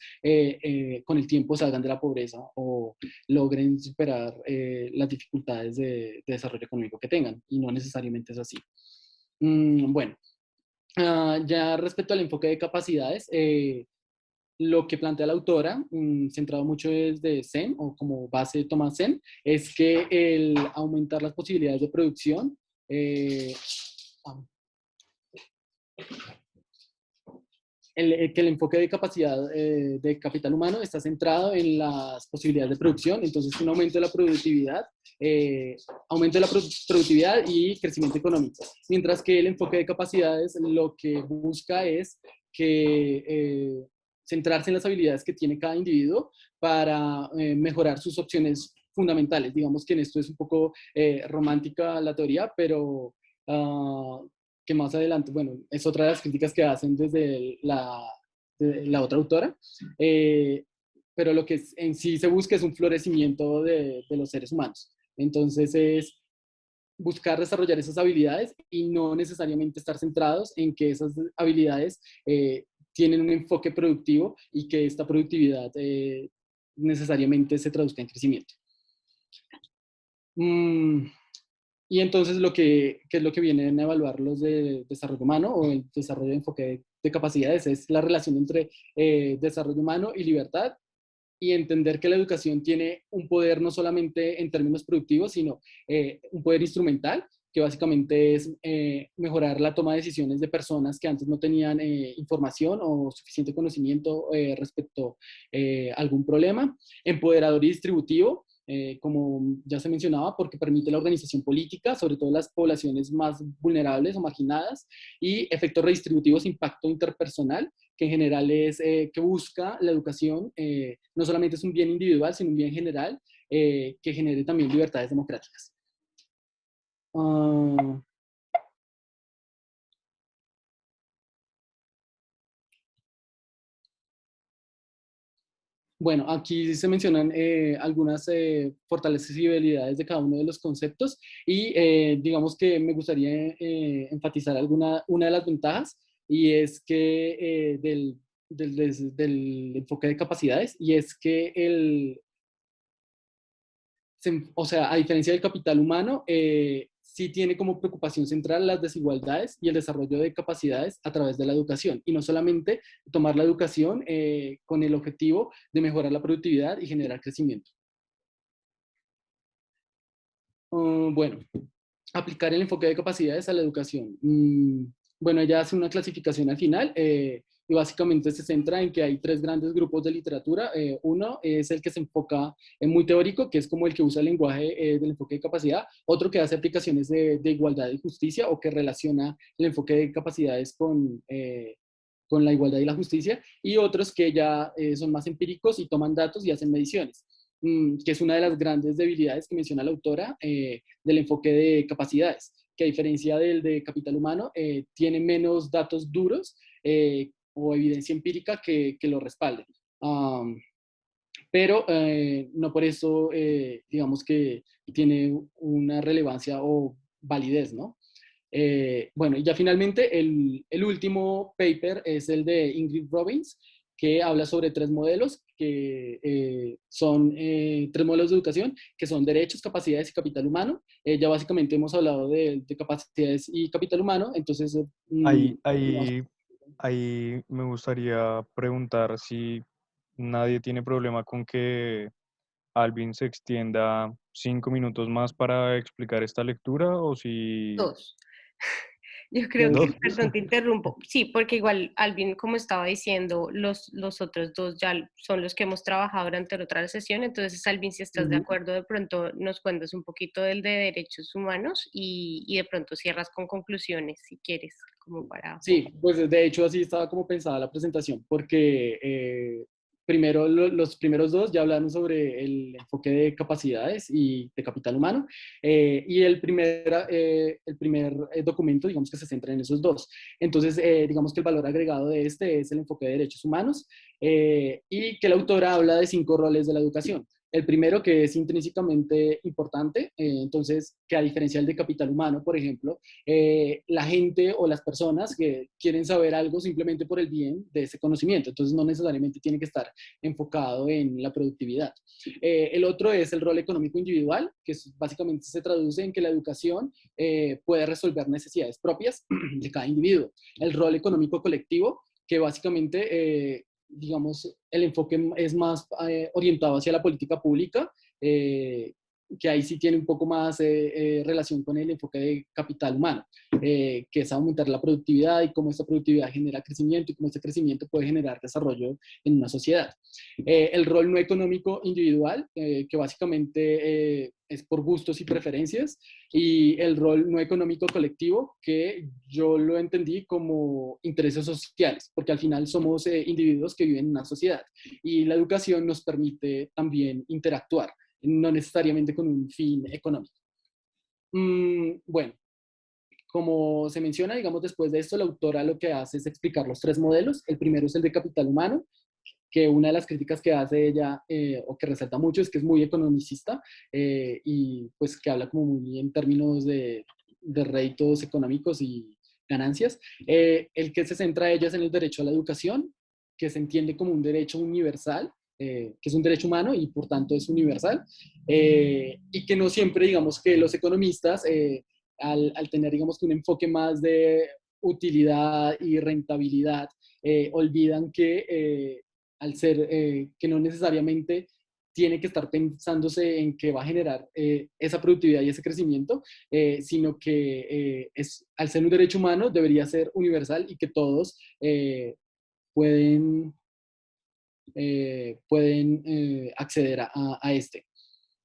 con el tiempo salgan de la pobreza o logren superar las dificultades de desarrollo económico que tengan, y no necesariamente es así. Bueno, ya respecto al enfoque de capacidades, lo que plantea la autora, centrado mucho desde Zen, o como base de Thomas Zen, es que el aumentar las posibilidades de producción, que el enfoque de capacidad de capital humano está centrado en las posibilidades de producción. Entonces, un aumento de la productividad, productividad y crecimiento económico. Mientras que el enfoque de capacidades lo que busca es que centrarse en las habilidades que tiene cada individuo para mejorar sus opciones fundamentales. Digamos que en esto es un poco romántica la teoría, pero que más adelante, bueno, es otra de las críticas que hacen desde de la otra autora, pero lo que en sí se busca es un florecimiento de los seres humanos. Entonces es buscar desarrollar esas habilidades y no necesariamente estar centrados en que esas habilidades tienen un enfoque productivo y que esta productividad necesariamente se traduzca en crecimiento. Y entonces ¿qué es lo que vienen a evaluar los de desarrollo humano o el desarrollo de enfoque de capacidades? Es la relación entre desarrollo humano y libertad, y entender que la educación tiene un poder no solamente en términos productivos, sino un poder instrumental, que básicamente es mejorar la toma de decisiones de personas que antes no tenían información o suficiente conocimiento respecto a algún problema. Empoderador y distributivo, como ya se mencionaba, porque permite la organización política, sobre todo en las poblaciones más vulnerables o marginadas. Y efectos redistributivos, impacto interpersonal, que en general es que busca la educación, no solamente es un bien individual, sino un bien general, que genere también libertades democráticas. Bueno, aquí se mencionan algunas fortalezas y debilidades de cada uno de los conceptos, y digamos que me gustaría enfatizar una de las ventajas, y es que del enfoque de capacidades, y es que o sea, a diferencia del capital humano, sí tiene como preocupación central las desigualdades y el desarrollo de capacidades a través de la educación, y no solamente tomar la educación con el objetivo de mejorar la productividad y generar crecimiento. Bueno, aplicar el enfoque de capacidades a la educación. Bueno, ella hace una clasificación al final, y básicamente se centra en que hay tres grandes grupos de literatura. Uno es el que se enfoca en muy teórico, que es como el que usa el lenguaje del enfoque de capacidad. Otro que hace aplicaciones de igualdad y justicia, o que relaciona el enfoque de capacidades con la igualdad y la justicia. Y otros que ya son más empíricos y toman datos y hacen mediciones, que es una de las grandes debilidades que menciona la autora del enfoque de capacidades, que a diferencia del de capital humano, tiene menos datos duros o evidencia empírica que lo respalde. Pero no por eso, digamos que tiene una relevancia o validez, ¿no? Bueno, y ya finalmente el último paper es el de Ingrid Robbins, que habla sobre tres modelos, que son tres modelos de educación, que son derechos, capacidades y capital humano. Ya básicamente hemos hablado de capacidades y capital humano, entonces... Ahí, digamos, ahí, ahí me gustaría preguntar si nadie tiene problema con que Alvin se extienda 5 minutos más para explicar esta lectura o si... Dos. Yo creo que, ¿Dos? perdón, te interrumpo. Sí, porque igual Alvin, como estaba diciendo, los otros dos ya son los que hemos trabajado durante la otra sesión. Entonces, Alvin, si estás de acuerdo, de pronto nos cuentas un poquito del de derechos humanos y de pronto cierras con conclusiones, si quieres, como para... Sí, pues de hecho así estaba como pensada la presentación, porque primero los primeros dos ya hablaron sobre el enfoque de capacidades y de capital humano, y el primer documento, digamos que se centra en esos dos. Entonces, digamos que el valor agregado de este es el enfoque de derechos humanos, y que la autora habla de 5 roles de la educación. El primero, que es intrínsecamente importante, entonces, que a diferencia del de capital humano, por ejemplo, la gente o las personas que quieren saber algo simplemente por el bien de ese conocimiento, entonces no necesariamente tiene que estar enfocado en la productividad. El otro es el rol económico individual, que básicamente se traduce en que la educación puede resolver necesidades propias de cada individuo. El rol económico colectivo, que básicamente digamos, el enfoque es más orientado hacia la política pública, que ahí sí tiene un poco más relación con el enfoque de capital humano, que es aumentar la productividad y cómo esta productividad genera crecimiento y cómo este crecimiento puede generar desarrollo en una sociedad. El rol no económico individual, que básicamente es por gustos y preferencias, y el rol no económico colectivo, que yo lo entendí como intereses sociales, porque al final somos individuos que viven en una sociedad y la educación nos permite también interactuar, no necesariamente con un fin económico. Bueno, como se menciona, digamos, después de esto, la autora lo que hace es explicar los 3 modelos. El primero es el de capital humano, que una de las críticas que hace ella, o que resalta mucho, es que es muy economicista, y pues que habla como muy en términos de réditos económicos y ganancias. El que se centra ella es en el derecho a la educación, que se entiende como un derecho universal, que es un derecho humano y por tanto es universal, y que no siempre, digamos, que los economistas, al tener, digamos, que un enfoque más de utilidad y rentabilidad, olvidan que al ser que no necesariamente tiene que estar pensándose en que va a generar esa productividad y ese crecimiento, sino que al ser un derecho humano debería ser universal y que todos pueden acceder a este,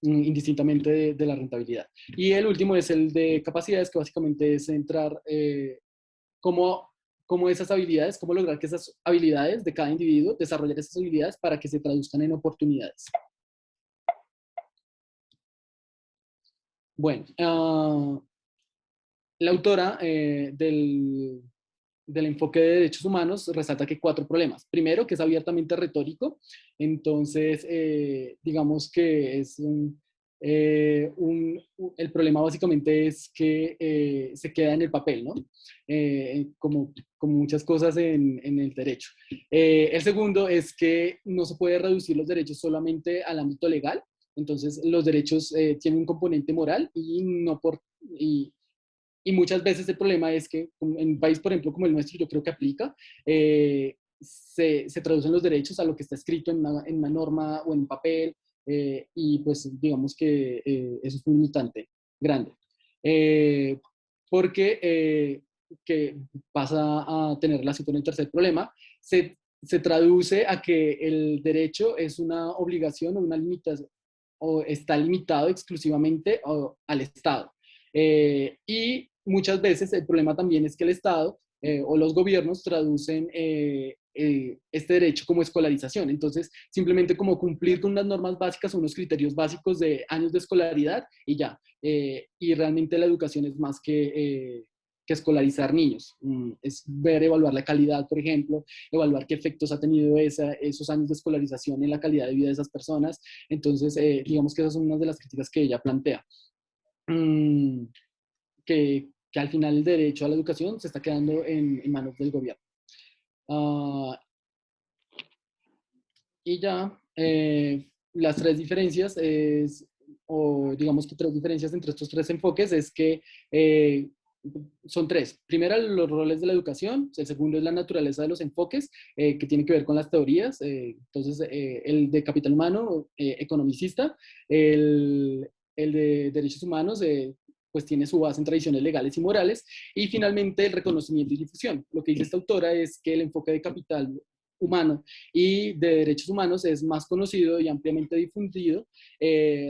indistintamente de la rentabilidad. Y el último es el de capacidades, que básicamente es centrar cómo esas habilidades, cómo lograr que esas habilidades de cada individuo, desarrollar esas habilidades para que se traduzcan en oportunidades. Bueno, la autora del enfoque de derechos humanos resalta que hay 4 problemas. Primero, que es abiertamente retórico, entonces digamos que es el problema básicamente es que se queda en el papel, ¿no? Como muchas cosas en el derecho. El segundo es que no se puede reducir los derechos solamente al ámbito legal, entonces los derechos tienen un componente moral y muchas veces el problema es que en un país, por ejemplo, como el nuestro, yo creo que aplica, se traducen los derechos a lo que está escrito en una norma o en un papel, y pues digamos que eso es un limitante grande. Porque que pasa a tener relación con el tercer problema, se traduce a que el derecho es una obligación o una limitación, o está limitado exclusivamente al Estado. Y muchas veces el problema también es que el Estado o los gobiernos traducen este derecho como escolarización. Entonces, simplemente como cumplir con unas normas básicas, unos criterios básicos de años de escolaridad y ya. Y realmente la educación es más que escolarizar niños. Es ver, evaluar la calidad, por ejemplo, evaluar qué efectos ha tenido esos años de escolarización en la calidad de vida de esas personas. Entonces, digamos que esas son unas de las críticas que ella plantea. Que al final el derecho a la educación se está quedando en manos del gobierno. Y ya, las tres diferencias, o digamos que tres diferencias entre estos tres enfoques es que son tres. Primera, los roles de la educación. El segundo es la naturaleza de los enfoques, que tiene que ver con las teorías. Entonces, el de capital humano, economicista. El de derechos humanos, pues tiene su base en tradiciones legales y morales. Y finalmente, el reconocimiento y difusión. Lo que dice esta autora es que el enfoque de capital humano y de derechos humanos es más conocido y ampliamente difundido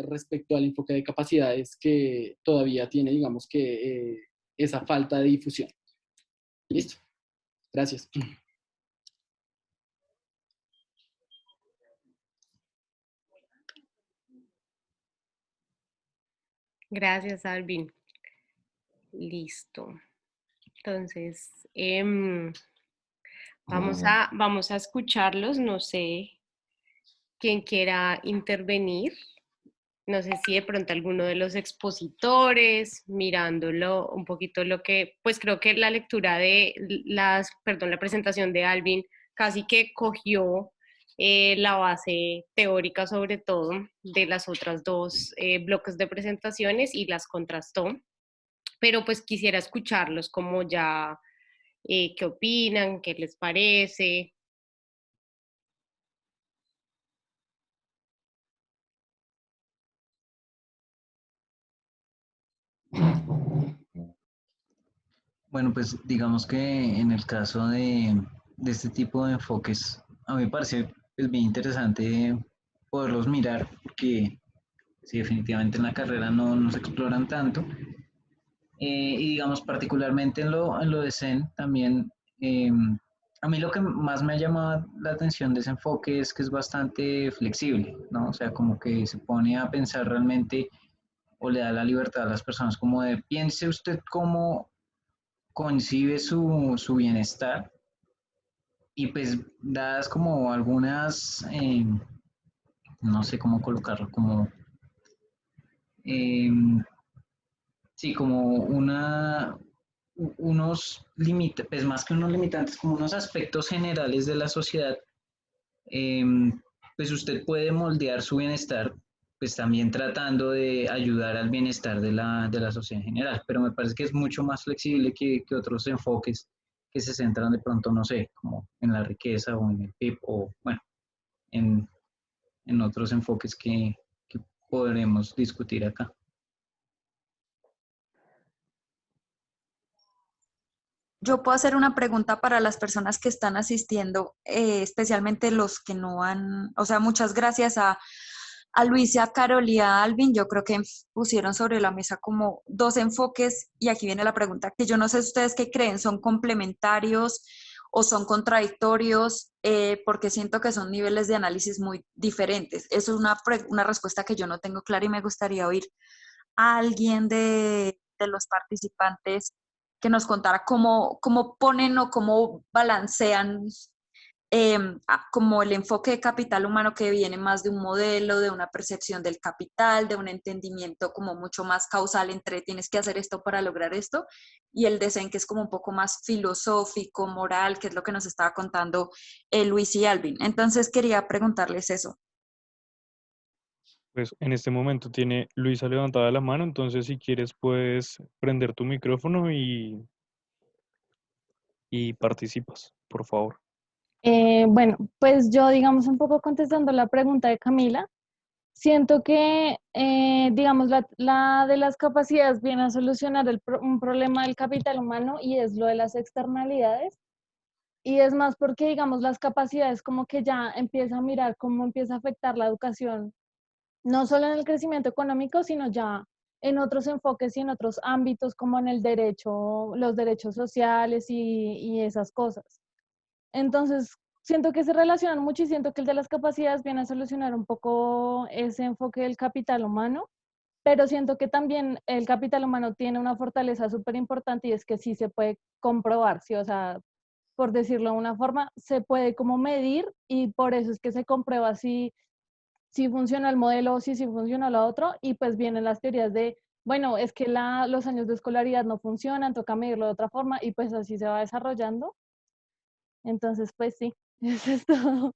respecto al enfoque de capacidades que todavía tiene, digamos que, esa falta de difusión. Listo. Gracias. Gracias, Alvin. Listo. Entonces, vamos a escucharlos. No sé quién quiera intervenir. No sé si de pronto alguno de los expositores, mirándolo un poquito lo que, pues creo que la lectura de la presentación de Alvin casi que cogió la base teórica sobre todo de las otras dos bloques de presentaciones y las contrastó, pero pues quisiera escucharlos como ya, qué opinan, qué les parece. Bueno, pues digamos que en el caso de este tipo de enfoques, a mí me parece pues, bien interesante poderlos mirar, porque sí, definitivamente en la carrera no se exploran tanto. Y digamos, particularmente en lo de Zen, también, a mí lo que más me ha llamado la atención de ese enfoque es que es bastante flexible, ¿no? O sea, como que se pone a pensar realmente o le da la libertad a las personas, como de piense usted cómo concibe su bienestar y pues dadas como algunas, no sé cómo colocarlo, como, eh, sí, como unos límites, pues más que unos limitantes, como unos aspectos generales de la sociedad, eh, pues usted puede moldear su bienestar, pues también tratando de ayudar al bienestar de la sociedad en general, pero me parece que es mucho más flexible que otros enfoques que se centran de pronto, no sé, como en la riqueza o en el PIB o, bueno, en, en otros enfoques que podremos discutir acá. Yo puedo hacer una pregunta para las personas que están asistiendo, especialmente los que no han, o sea, muchas gracias a Luis, a Carol y a Alvin. Yo creo que pusieron sobre la mesa como dos enfoques y aquí viene la pregunta, que yo no sé ustedes qué creen, ¿son complementarios o son contradictorios? Porque siento que son niveles de análisis muy diferentes. Eso es una respuesta que yo no tengo clara y me gustaría oír a alguien de los participantes que nos contara cómo ponen o cómo balancean como el enfoque de capital humano que viene más de un modelo, de una percepción del capital, de un entendimiento como mucho más causal entre tienes que hacer esto para lograr esto, y el de Zen que es como un poco más filosófico, moral, que es lo que nos estaba contando Luis y Alvin. Entonces quería preguntarles eso. Pues en este momento tiene Luisa levantada la mano, entonces si quieres puedes prender tu micrófono y participas, por favor. Bueno, pues yo, digamos, un poco contestando la pregunta de Camila, siento que, digamos, la de las capacidades viene a solucionar un problema del capital humano y es lo de las externalidades. Y es más porque, digamos, las capacidades como que ya empieza a mirar cómo empieza a afectar la educación, no solo en el crecimiento económico, sino ya en otros enfoques y en otros ámbitos como en el derecho, los derechos sociales y esas cosas. Entonces, siento que se relacionan mucho y siento que el de las capacidades viene a solucionar un poco ese enfoque del capital humano, pero siento que también el capital humano tiene una fortaleza súper importante y es que sí se puede comprobar, ¿sí? O sea, por decirlo de una forma, se puede como medir y por eso es que se comprueba si funciona el modelo o si funciona lo otro y pues vienen las teorías de, bueno, es que los años de escolaridad no funcionan, toca medirlo de otra forma y pues así se va desarrollando. Entonces, pues sí, eso es todo.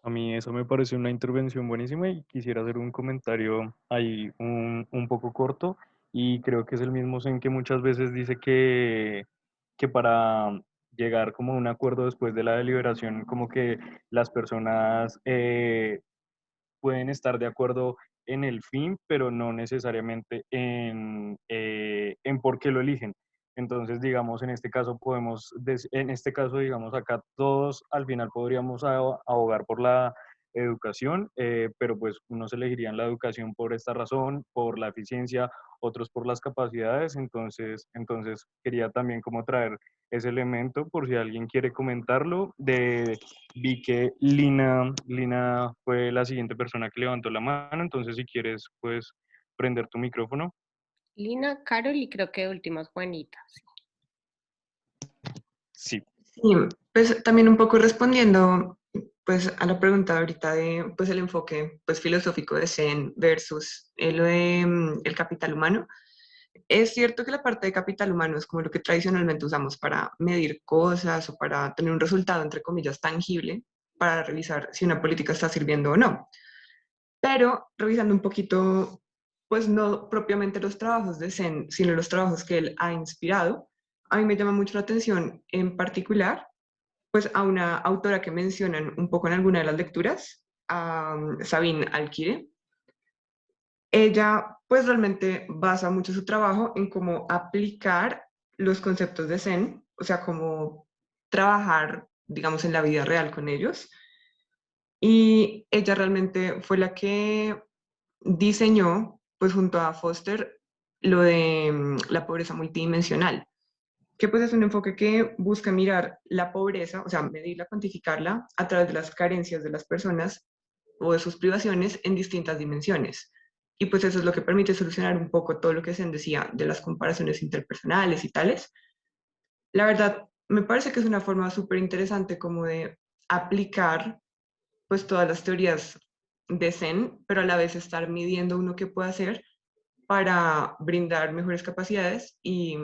A mí eso me pareció una intervención buenísima y quisiera hacer un comentario ahí un poco corto y creo que es el mismo Zen que muchas veces dice que para llegar como a un acuerdo después de la deliberación, como que las personas pueden estar de acuerdo en el fin, pero no necesariamente en por qué lo eligen. Entonces, digamos, en este caso en este caso, digamos, acá todos al final podríamos abogar por la educación, pero pues unos elegirían la educación por esta razón, por la eficiencia, otros por las capacidades. Entonces quería también como traer ese elemento por si alguien quiere comentarlo. Vi que Lina fue la siguiente persona que levantó la mano, entonces si quieres, puedes prender tu micrófono. Lina, Carol y creo que de últimas Juanita. Sí. Sí, pues también un poco respondiendo pues a la pregunta ahorita de pues el enfoque pues filosófico de Zen versus lo de el capital humano. Es cierto que la parte de capital humano es como lo que tradicionalmente usamos para medir cosas o para tener un resultado entre comillas tangible para revisar si una política está sirviendo o no. Pero revisando un poquito pues no propiamente los trabajos de Zen, sino los trabajos que él ha inspirado, a mí me llama mucho la atención en particular pues a una autora que mencionan un poco en alguna de las lecturas, a Sabine Alkire. Ella pues realmente basa mucho su trabajo en cómo aplicar los conceptos de Zen, o sea, cómo trabajar, digamos, en la vida real con ellos. Y ella realmente fue la que diseñó, pues junto a Foster, lo de la pobreza multidimensional, que pues es un enfoque que busca mirar la pobreza, o sea, medirla, cuantificarla a través de las carencias de las personas o de sus privaciones en distintas dimensiones. Y pues eso es lo que permite solucionar un poco todo lo que se decía de las comparaciones interpersonales y tales. La verdad, me parece que es una forma súper interesante como de aplicar pues todas las teorías de Zen, pero a la vez estar midiendo uno qué puede hacer para brindar mejores capacidades y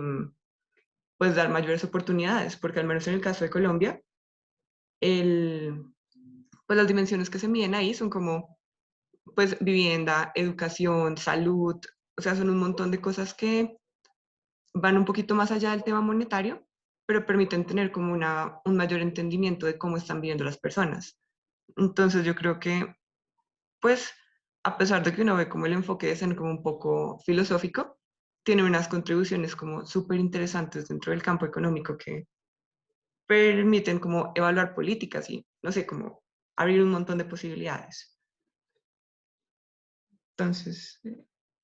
pues dar mayores oportunidades, porque al menos en el caso de Colombia, el, pues las dimensiones que se miden ahí son como pues vivienda, educación, salud, o sea, son un montón de cosas que van un poquito más allá del tema monetario, pero permiten tener como un mayor entendimiento de cómo están viviendo las personas. Entonces yo creo que, pues, a pesar de que uno ve como el enfoque de ser como un poco filosófico, tiene unas contribuciones como súper interesantes dentro del campo económico que permiten como evaluar políticas y, no sé, como abrir un montón de posibilidades. Entonces,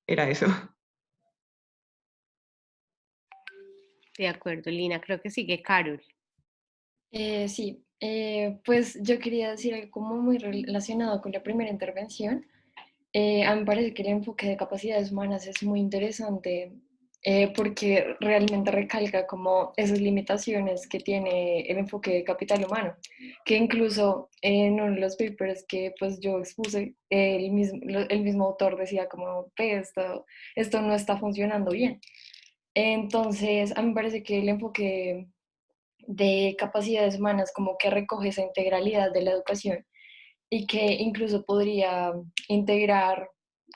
era eso. De acuerdo, Lina, creo que sigue Carol. Sí, pues yo quería decir algo como muy relacionado con la primera intervención. A mí me parece que el enfoque de capacidades humanas es muy interesante porque realmente recalca como esas limitaciones que tiene el enfoque de capital humano, que incluso en uno de los papers que pues yo expuse, el mismo autor decía como, "Ve, esto no está funcionando bien". Entonces, a mí me parece que el enfoque de capacidades humanas como que recoge esa integralidad de la educación y que incluso podría integrar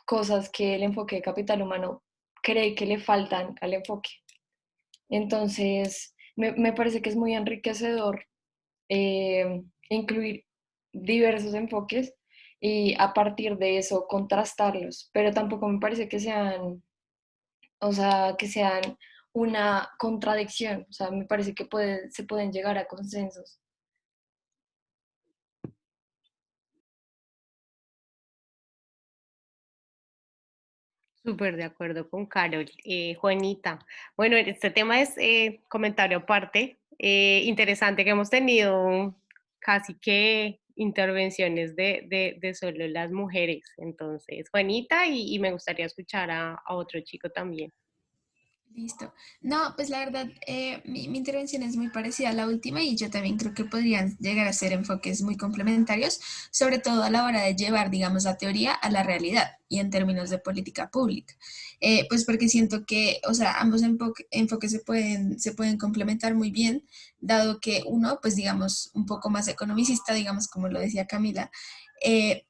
cosas que el enfoque de capital humano cree que le faltan al enfoque. Entonces, me parece que es muy enriquecedor incluir diversos enfoques y a partir de eso contrastarlos, pero tampoco me parece que sean, o sea, que sean una contradicción, o sea, me parece que se pueden llegar a consensos. Súper de acuerdo con Carol. Juanita, bueno, este tema es comentario aparte. Interesante que hemos tenido casi que intervenciones de solo las mujeres. Entonces, Juanita, y me gustaría escuchar a otro chico también. Listo. No, pues la verdad, mi intervención es muy parecida a la última y yo también creo que podrían llegar a ser enfoques muy complementarios, sobre todo a la hora de llevar, digamos, la teoría a la realidad y en términos de política pública. Pues porque siento que, o sea, ambos enfoques se pueden complementar muy bien, dado que uno, pues digamos, un poco más economicista, digamos, como lo decía Camila,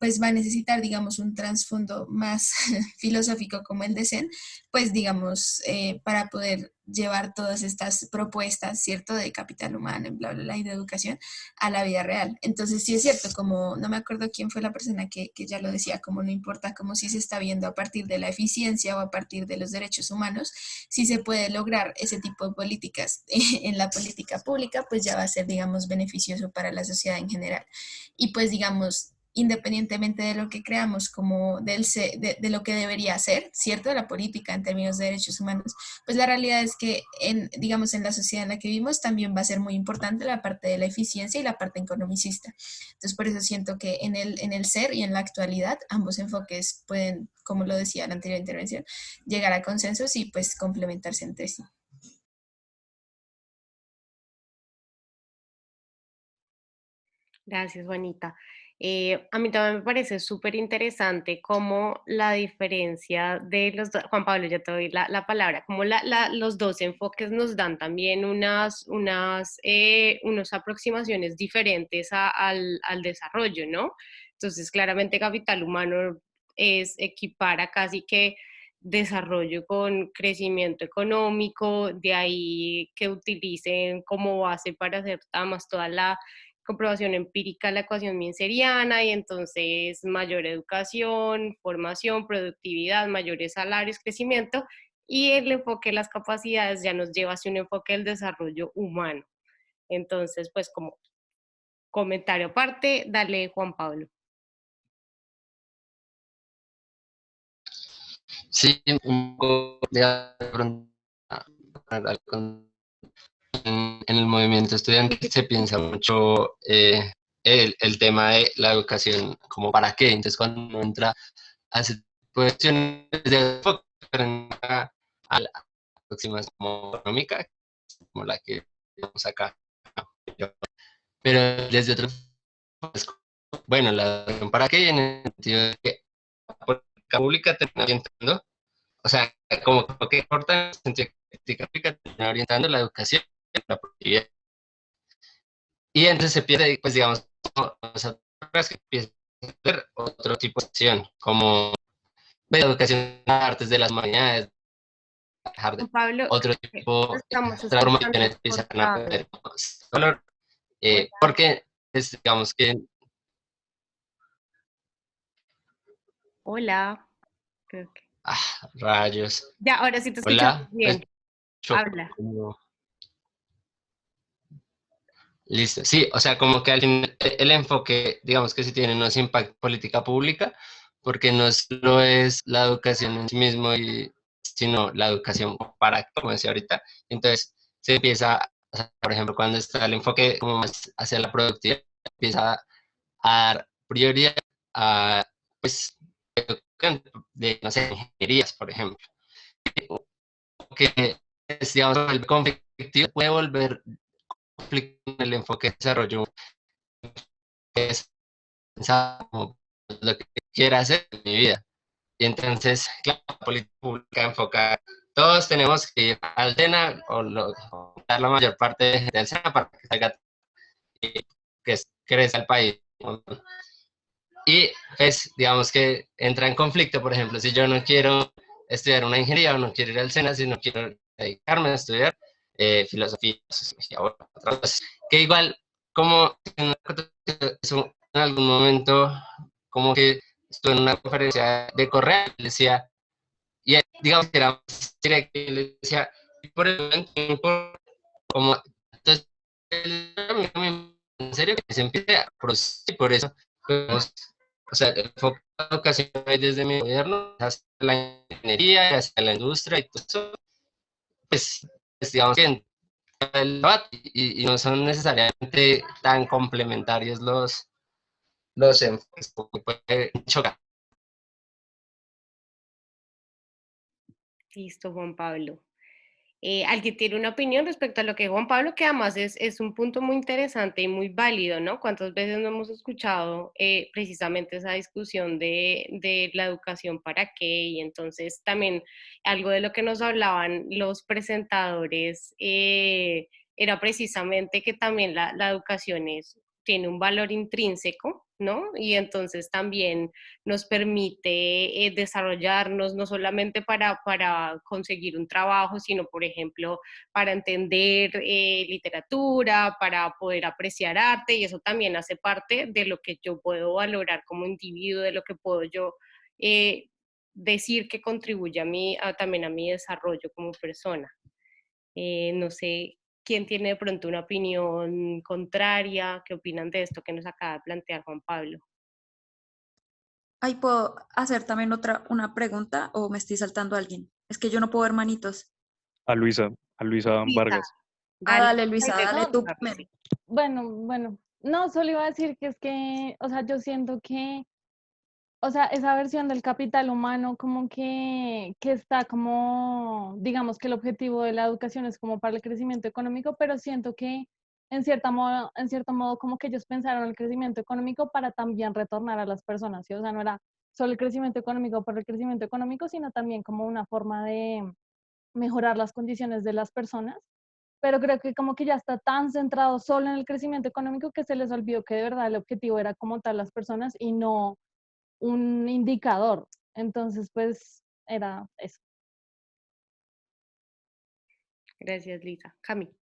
pues va a necesitar, digamos, un trasfondo más filosófico como el de Zen, pues digamos, para poder llevar todas estas propuestas, ¿cierto?, de capital humano, y bla, bla, bla, y de educación a la vida real. Entonces, sí es cierto, como no me acuerdo quién fue la persona que ya lo decía, como no importa como si se está viendo a partir de la eficiencia o a partir de los derechos humanos, si se puede lograr ese tipo de políticas en la política pública, pues ya va a ser, digamos, beneficioso para la sociedad en general. Y pues, digamos, independientemente de lo que creamos como de lo que debería ser, ¿cierto? De la política en términos de derechos humanos, pues la realidad es que, digamos, en la sociedad en la que vivimos también va a ser muy importante la parte de la eficiencia y la parte economicista. Entonces, por eso siento que en el ser y en la actualidad, ambos enfoques pueden, como lo decía en la anterior intervención, llegar a consensos y pues complementarse entre sí. Gracias, Juanita. A mí también me parece súper interesante cómo la diferencia de los dos, Juan Pablo, ya te doy la palabra, cómo los dos enfoques nos dan también unas aproximaciones diferentes al desarrollo, ¿no? Entonces, claramente capital humano es equipara casi que desarrollo con crecimiento económico, de ahí que utilicen como base para hacer más toda la comprobación empírica la ecuación minseriana y entonces mayor educación, formación, productividad, mayores salarios, crecimiento y el enfoque de las capacidades ya nos lleva hacia un enfoque del desarrollo humano. Entonces, pues como comentario aparte, dale Juan Pablo. Sí, un poco de acuerdo en el movimiento estudiantil se piensa mucho el tema de la educación, como para qué. Entonces, cuando uno entra a ese tipo de cuestiones de enfoque, a la aproximación como económica, como la que vemos acá. Pero desde otro, pues, bueno, la educación para qué, en el sentido de que la política pública termina orientando, o sea, como que importa en el sentido de que la política pública termina orientando la educación, la productividad. Y entonces se pierde, pues digamos, otras que empiezan a hacer otro tipo de acción, como educación, artes de las humanidades, dejar de Juan Pablo, otro creo tipo que de estamos transformaciones escuchando empiezan a cortado. perder valor, porque es, digamos que... Hola, creo que... rayos. Ya, ahora sí te escuchamos Hola, bien. escucho Habla. como... Listo, sí, o sea, como que al final el enfoque, digamos que sí tiene no es impacto política pública, porque no solo es la educación en sí mismo, sino la educación para, como decía ahorita, entonces se empieza, o sea, por ejemplo, cuando está el enfoque como más hacia la productividad, empieza a dar prioridad a, pues, de, no sé, ingenierías, por ejemplo, que, digamos, el conflictivo puede volver conflicto en el enfoque de desarrollo es pensar como lo que quiera hacer en mi vida. Y entonces, claro, la política pública enfocar, todos tenemos que ir al SENA o dar la mayor parte de gente al SENA para que salga que crezca el país. Y pues, digamos que entra en conflicto, por ejemplo, si yo no quiero estudiar una ingeniería o no quiero ir al SENA, si no quiero dedicarme a estudiar filosofía, sociología, o otras cosas, que igual, como en algún momento, como que estuve en una conferencia de Correa, le decía, y digamos que era más directo, y le decía, por el momento, como, entonces, en serio, que se empiece a producir, por eso, pues, o sea, el enfoque de la educación desde mi gobierno hacia la ingeniería, hacia la industria y todo eso, pues digamos que el debate y no son necesariamente tan complementarios los enfoques, porque puede chocar. Listo, Juan Pablo. ¿Alguien tiene una opinión respecto a lo que Juan Pablo, que además es un punto muy interesante y muy válido, ¿no? ¿Cuántas veces no hemos escuchado precisamente esa discusión de la educación para qué? Y entonces también algo de lo que nos hablaban los presentadores era precisamente que también la educación tiene un valor intrínseco, ¿no? Y entonces también nos permite desarrollarnos no solamente para conseguir un trabajo, sino, por ejemplo, para entender literatura, para poder apreciar arte, y eso también hace parte de lo que yo puedo valorar como individuo, de lo que puedo yo decir que contribuye también a mi desarrollo como persona. No sé quién tiene de pronto una opinión contraria, qué opinan de esto que nos acaba de plantear Juan Pablo. Ahí puedo hacer también una pregunta o me estoy saltando a alguien. Es que yo no puedo ver manitos. A Luisa Lisa, Vargas. Dale, Luisa, de dale No, tú contestarlo, primero. sí. bueno, no, solo iba a decir que es que, o sea, yo siento que, o sea, esa versión del capital humano como que está como, digamos que el objetivo de la educación es como para el crecimiento económico, pero siento que en cierto modo como que ellos pensaron el crecimiento económico para también retornar a las personas, ¿sí? O sea, no era solo el crecimiento económico por el crecimiento económico, sino también como una forma de mejorar las condiciones de las personas, pero creo que como que ya está tan centrado solo en el crecimiento económico que se les olvidó que de verdad el objetivo era como tal las personas y no un indicador. Entonces, pues era eso. Gracias, Lisa. Cami.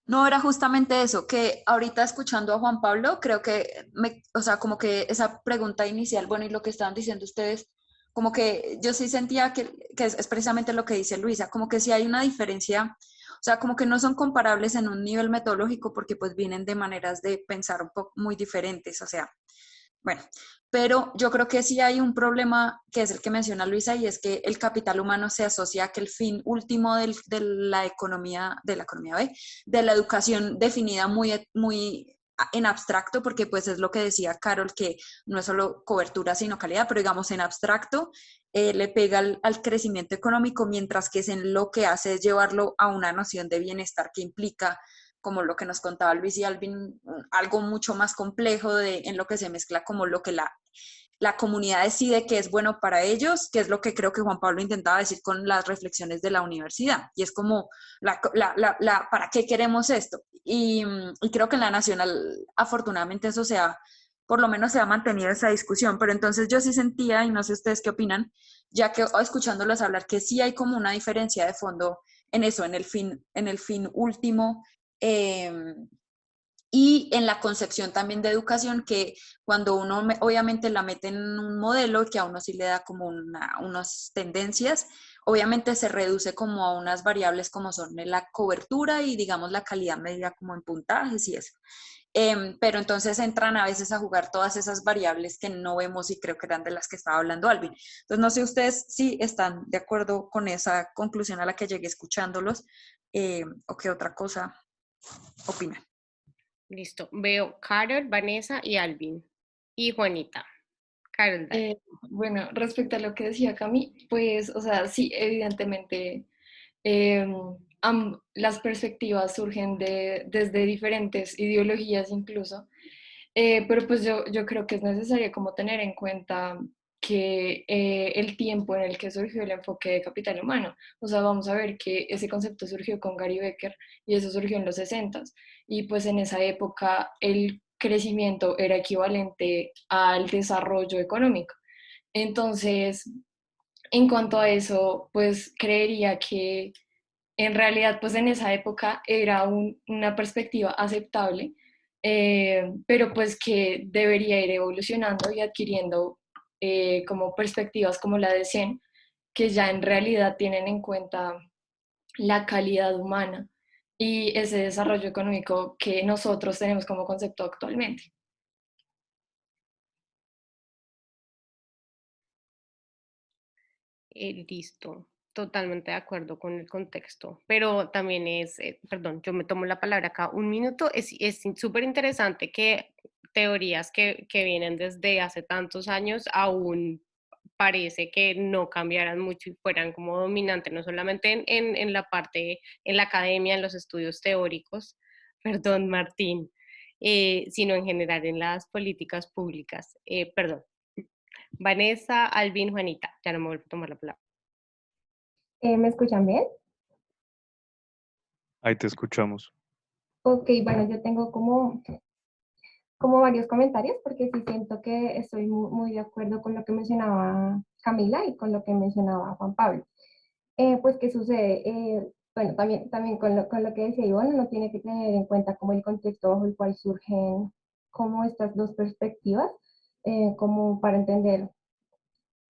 No, era justamente eso, que ahorita escuchando a Juan Pablo, creo que, o sea, como que esa pregunta inicial, bueno, y lo que estaban diciendo ustedes, como que yo sí sentía que es precisamente lo que dice Luisa, como que sí hay una diferencia, o sea, como que no son comparables en un nivel metodológico porque pues vienen de maneras de pensar un poco muy diferentes, o sea, bueno, pero yo creo que sí hay un problema que es el que menciona Luisa y es que el capital humano se asocia a que el fin último de la economía B, de la educación definida muy en abstracto, porque pues es lo que decía Carol, que no es solo cobertura sino calidad, pero digamos en abstracto le pega al crecimiento económico, mientras que es en lo que hace es llevarlo a una noción de bienestar que implica como lo que nos contaba Luis y Alvin, algo mucho más complejo en lo que se mezcla como lo que la comunidad decide que es bueno para ellos, que es lo que creo que Juan Pablo intentaba decir con las reflexiones de la universidad. Y es como, ¿para qué queremos esto? Y creo que en la nacional, afortunadamente, por lo menos se ha mantenido esa discusión. Pero entonces yo sí sentía, y no sé ustedes qué opinan, ya que escuchándolos hablar, que sí hay como una diferencia de fondo en eso, en el fin último eh, y en la concepción también de educación, que cuando uno obviamente la mete en un modelo que a uno sí le da como unas tendencias, obviamente se reduce como a unas variables como son la cobertura y digamos la calidad medida como en puntajes y eso. Pero entonces entran a veces a jugar todas esas variables que no vemos y creo que eran de las que estaba hablando Alvin. Entonces no sé ustedes si están de acuerdo con esa conclusión a la que llegué escuchándolos o qué otra cosa opinan. Listo. Veo Carol, Vanessa y Alvin. Y Juanita. Carol, dale. Bueno, respecto a lo que decía Cami, pues, o sea, sí, evidentemente eh, las perspectivas surgen desde diferentes ideologías incluso, pero pues yo creo que es necesario como tener en cuenta que el tiempo en el que surgió el enfoque de capital humano, o sea, vamos a ver que ese concepto surgió con Gary Becker y eso surgió en los 60s y pues en esa época el crecimiento era equivalente al desarrollo económico. Entonces, en cuanto a eso, pues creería que en realidad, pues en esa época era una perspectiva aceptable, pero pues que debería ir evolucionando y adquiriendo como perspectivas como la de Zen, que ya en realidad tienen en cuenta la calidad humana y ese desarrollo económico que nosotros tenemos como concepto actualmente. Listo. Totalmente de acuerdo con el contexto, pero también es, perdón, yo me tomo la palabra acá un minuto, es súper interesante que teorías que vienen desde hace tantos años aún parece que no cambiaran mucho y fueran como dominantes, no solamente en la parte, en la academia, en los estudios teóricos, perdón Martín, sino en general en las políticas públicas. Perdón, Vanessa, Alvin, Juanita, ya no me vuelvo a tomar la palabra. ¿Me escuchan bien? Ahí te escuchamos. Ok, bueno, yo tengo como varios comentarios porque sí siento que estoy muy de acuerdo con lo que mencionaba Camila y con lo que mencionaba Juan Pablo. Pues, ¿qué sucede? Bueno, también con lo que decía Ivonne, uno tiene que tener en cuenta como el contexto bajo el cual surgen como estas dos perspectivas, como para entender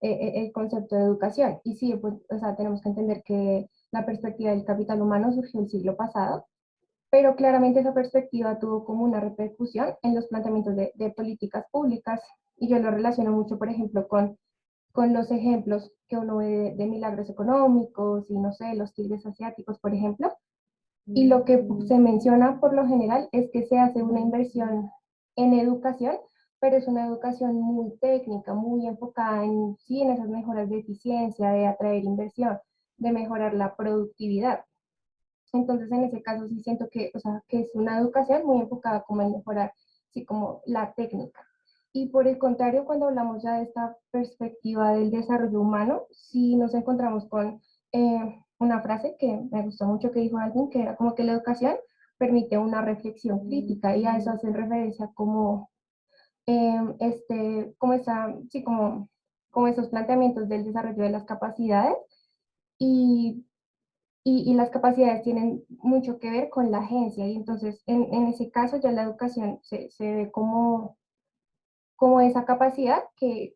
el concepto de educación. Y sí, pues, o sea, tenemos que entender que la perspectiva del capital humano surgió el siglo pasado, pero claramente esa perspectiva tuvo como una repercusión en los planteamientos de políticas públicas, y yo lo relaciono mucho, por ejemplo, con los ejemplos que uno ve de milagros económicos y no sé, los tigres asiáticos, por ejemplo, y lo que se menciona por lo general es que se hace una inversión en educación, pero es una educación muy técnica, muy enfocada en, sí, en esas mejoras de eficiencia, de atraer inversión, de mejorar la productividad. Entonces, en ese caso sí siento que, o sea, que es una educación muy enfocada como en mejorar, sí, como la técnica. Y por el contrario, cuando hablamos ya de esta perspectiva del desarrollo humano, sí nos encontramos con una frase que me gustó mucho que dijo alguien, que era como que la educación permite una reflexión crítica, y a eso hacen referencia como, como esa, sí, como esos planteamientos del desarrollo de las capacidades. Y y las capacidades tienen mucho que ver con la agencia, y entonces en ese caso ya la educación se ve como esa capacidad que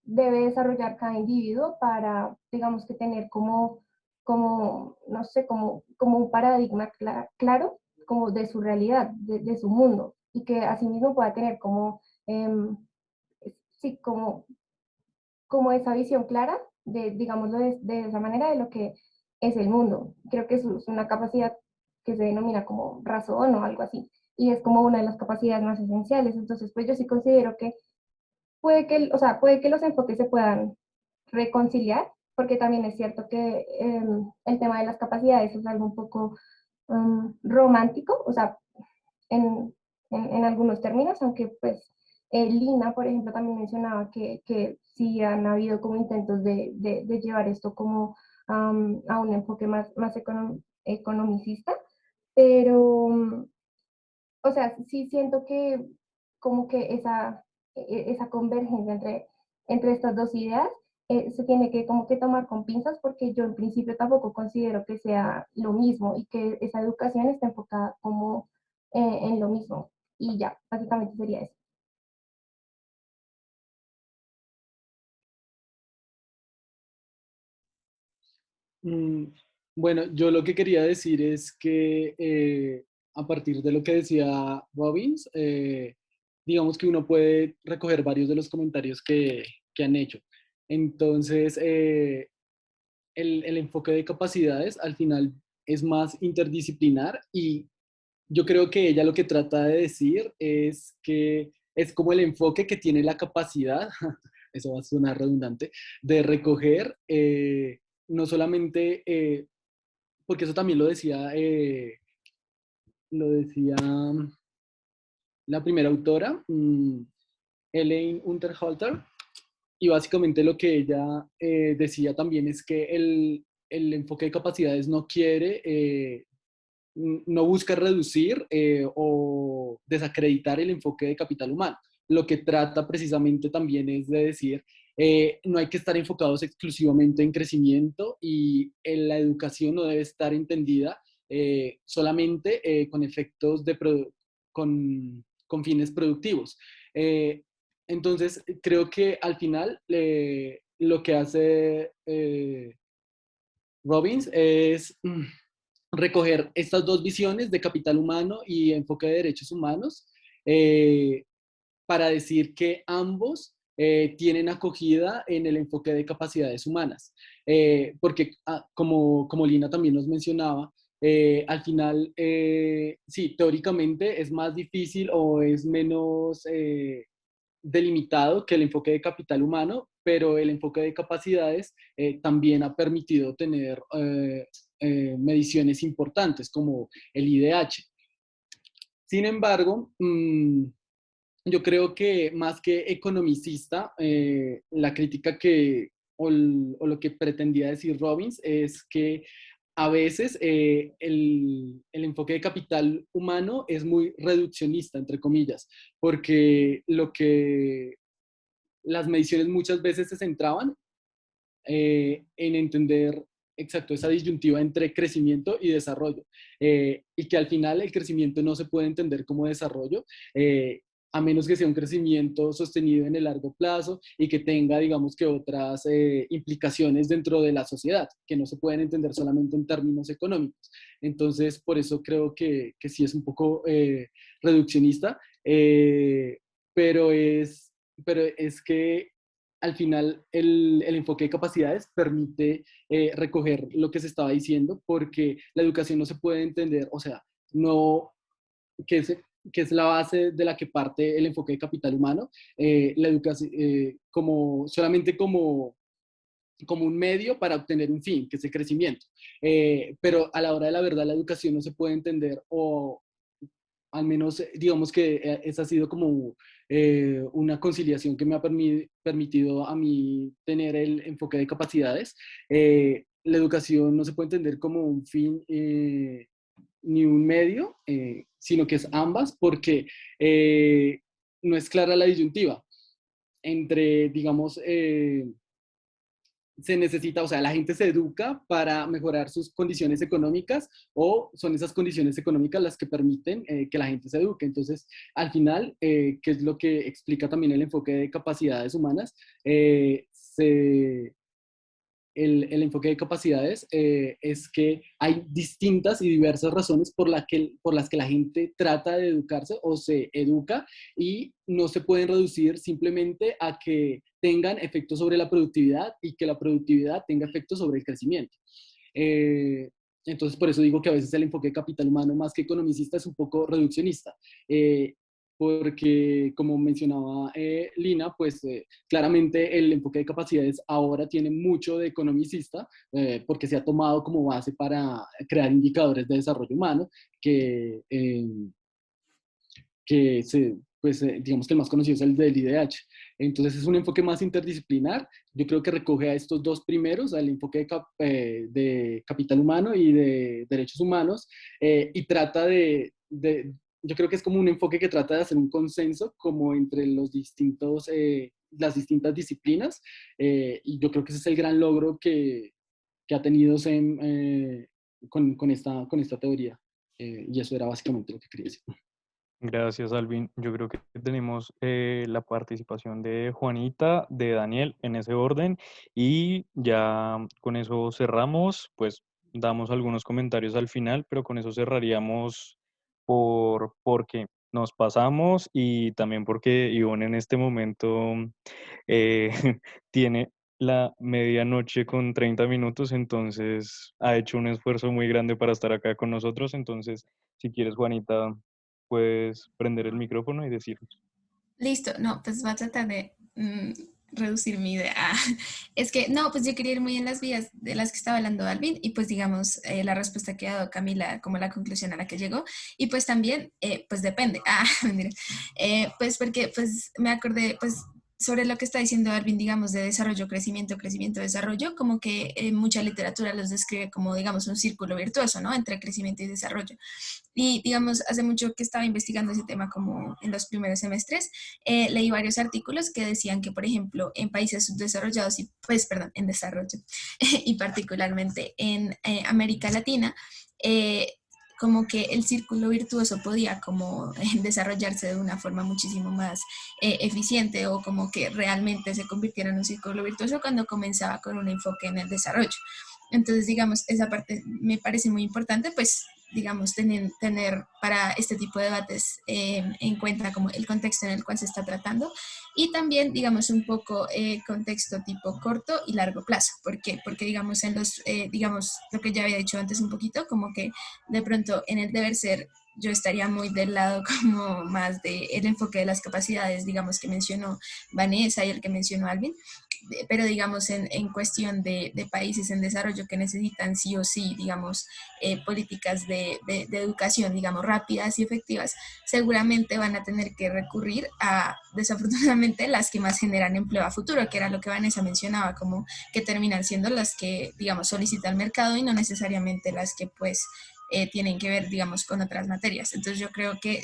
debe desarrollar cada individuo para, digamos que tener no sé, como un paradigma claro como de su realidad, de su mundo, y que asimismo pueda tener como, sí, como esa visión clara de, digámoslo de esa manera, de lo que es el mundo. Creo que eso es una capacidad que se denomina como razón o algo así, y es como una de las capacidades más esenciales. Entonces, pues yo sí considero que o sea, puede que los enfoques se puedan reconciliar, porque también es cierto que el tema de las capacidades es algo un poco romántico, o sea, en, en algunos términos, aunque pues Lina, por ejemplo, también mencionaba que sí han habido como intentos de llevar esto como a un enfoque más economicista, pero, o sea, sí siento que como que esa convergencia entre estas dos ideas se tiene que como que tomar con pinzas, porque yo en principio tampoco considero que sea lo mismo y que esa educación está enfocada como en lo mismo. Y ya, básicamente sería eso. Mm, Bueno, yo lo que quería decir es que a partir de lo que decía Robbins, digamos que uno puede recoger varios de los comentarios que han hecho. Entonces, el enfoque de capacidades al final es más interdisciplinar, y yo creo que ella lo que trata de decir es que es como el enfoque que tiene la capacidad, eso va a sonar redundante, de recoger no solamente, porque eso también lo decía la primera autora, Elaine Unterhalter, y básicamente lo que ella decía también es que el enfoque de capacidades no quiere, no busca reducir o desacreditar el enfoque de capital humano. Lo que trata precisamente también es de decir, no hay que estar enfocados exclusivamente en crecimiento, y en la educación no debe estar entendida solamente con efectos con fines productivos. Entonces, creo que al final lo que hace Robbins es recoger estas dos visiones de capital humano y enfoque de derechos humanos, eh, para decir que ambos tienen acogida en el enfoque de capacidades humanas. porque como Lina también nos mencionaba, al final, sí, teóricamente es más difícil o es menos delimitado que el enfoque de capital humano, pero el enfoque de capacidades también ha permitido tener mediciones importantes como el IDH. Sin embargo, yo creo que más que economicista, la crítica o lo que pretendía decir Robbins es que a veces el enfoque de capital humano es muy reduccionista, entre comillas, porque las mediciones muchas veces se centraban en entender exacto esa disyuntiva entre crecimiento y desarrollo, y que al final el crecimiento no se puede entender como desarrollo, a menos que sea un crecimiento sostenido en el largo plazo y que tenga, digamos que otras implicaciones dentro de la sociedad, que no se pueden entender solamente en términos económicos. Entonces, por eso creo que sí es un poco reduccionista, pero es que al final el enfoque de capacidades permite recoger lo que se estaba diciendo, porque la educación no se puede entender, o sea, no, que es la base de la que parte el enfoque de capital humano, la educación solamente como un medio para obtener un fin, que es el crecimiento. Pero a la hora de la verdad, la educación no se puede entender, o al menos digamos que esa ha sido como una conciliación que me ha permitido a mí tener el enfoque de capacidades. La educación no se puede entender como un fin ni un medio, sino que es ambas, porque no es clara la disyuntiva entre, digamos, se necesita, o sea, la gente se educa para mejorar sus condiciones económicas, o son esas condiciones económicas las que permiten que la gente se eduque. Entonces, al final, que es lo que explica también el enfoque de capacidades humanas, el enfoque de capacidades es que hay distintas y diversas razones por las que la gente trata de educarse o se educa, y no se pueden reducir simplemente a que tengan efectos sobre la productividad y que la productividad tenga efectos sobre el crecimiento. Entonces, por eso digo que a veces el enfoque de capital humano, más que economicista, es un poco reduccionista. Porque, como mencionaba Lina, pues claramente el enfoque de capacidades ahora tiene mucho de economicista, porque se ha tomado como base para crear indicadores de desarrollo humano, pues digamos que el más conocido es el del IDH. Entonces es un enfoque más interdisciplinar. Yo creo que recoge a estos dos primeros, al enfoque de capital humano y de derechos humanos, y trata yo creo que es como un enfoque que trata de hacer un consenso como entre las distintas disciplinas, y yo creo que ese es el gran logro que ha tenido SEM con esta teoría, y eso era básicamente lo que quería decir. Gracias, Alvin. Yo creo que tenemos la participación de Juanita, de Daniel, en ese orden, y ya con eso cerramos. Pues damos algunos comentarios al final, pero con eso cerraríamos porque nos pasamos, y también porque Ivonne en este momento tiene la medianoche con 30 minutos, entonces ha hecho un esfuerzo muy grande para estar acá con nosotros. Entonces, si quieres, Juanita, puedes prender el micrófono y decirnos. Listo, no, pues voy a tratar de reducir mi idea. Es que, no, pues yo quería ir muy en las vías de las que estaba hablando Alvin, y pues digamos la respuesta que ha dado Camila, como la conclusión a la que llegó, y pues también, pues depende, mentira, pues porque pues me acordé, pues sobre lo que está diciendo Alvin, digamos, de desarrollo, crecimiento, crecimiento, desarrollo, como que mucha literatura los describe como, digamos, un círculo virtuoso, ¿no? Entre crecimiento y desarrollo. Y, digamos, hace mucho que estaba investigando ese tema como en los primeros semestres, leí varios artículos que decían que, por ejemplo, en países subdesarrollados, en desarrollo, y particularmente en América Latina, como que el círculo virtuoso podía como desarrollarse de una forma muchísimo más eficiente, o como que realmente se convirtiera en un círculo virtuoso cuando comenzaba con un enfoque en el desarrollo. Entonces, digamos, esa parte me parece muy importante, pues digamos, tener para este tipo de debates en cuenta como el contexto en el cual se está tratando y también, digamos, un poco contexto tipo corto y largo plazo. ¿Por qué? Porque, digamos, digamos, lo que ya había dicho antes un poquito, como que de pronto en el deber ser yo estaría muy del lado como más del enfoque de las capacidades, digamos, que mencionó Vanessa y el que mencionó Alvin, pero digamos en cuestión de países en desarrollo que necesitan sí o sí, digamos, políticas de educación, digamos, rápidas y efectivas, seguramente van a tener que recurrir a, desafortunadamente, las que más generan empleo a futuro, que era lo que Vanessa mencionaba, como que terminan siendo las que, digamos, solicita el mercado y no necesariamente las que, pues, tienen que ver, digamos, con otras materias. Entonces yo creo que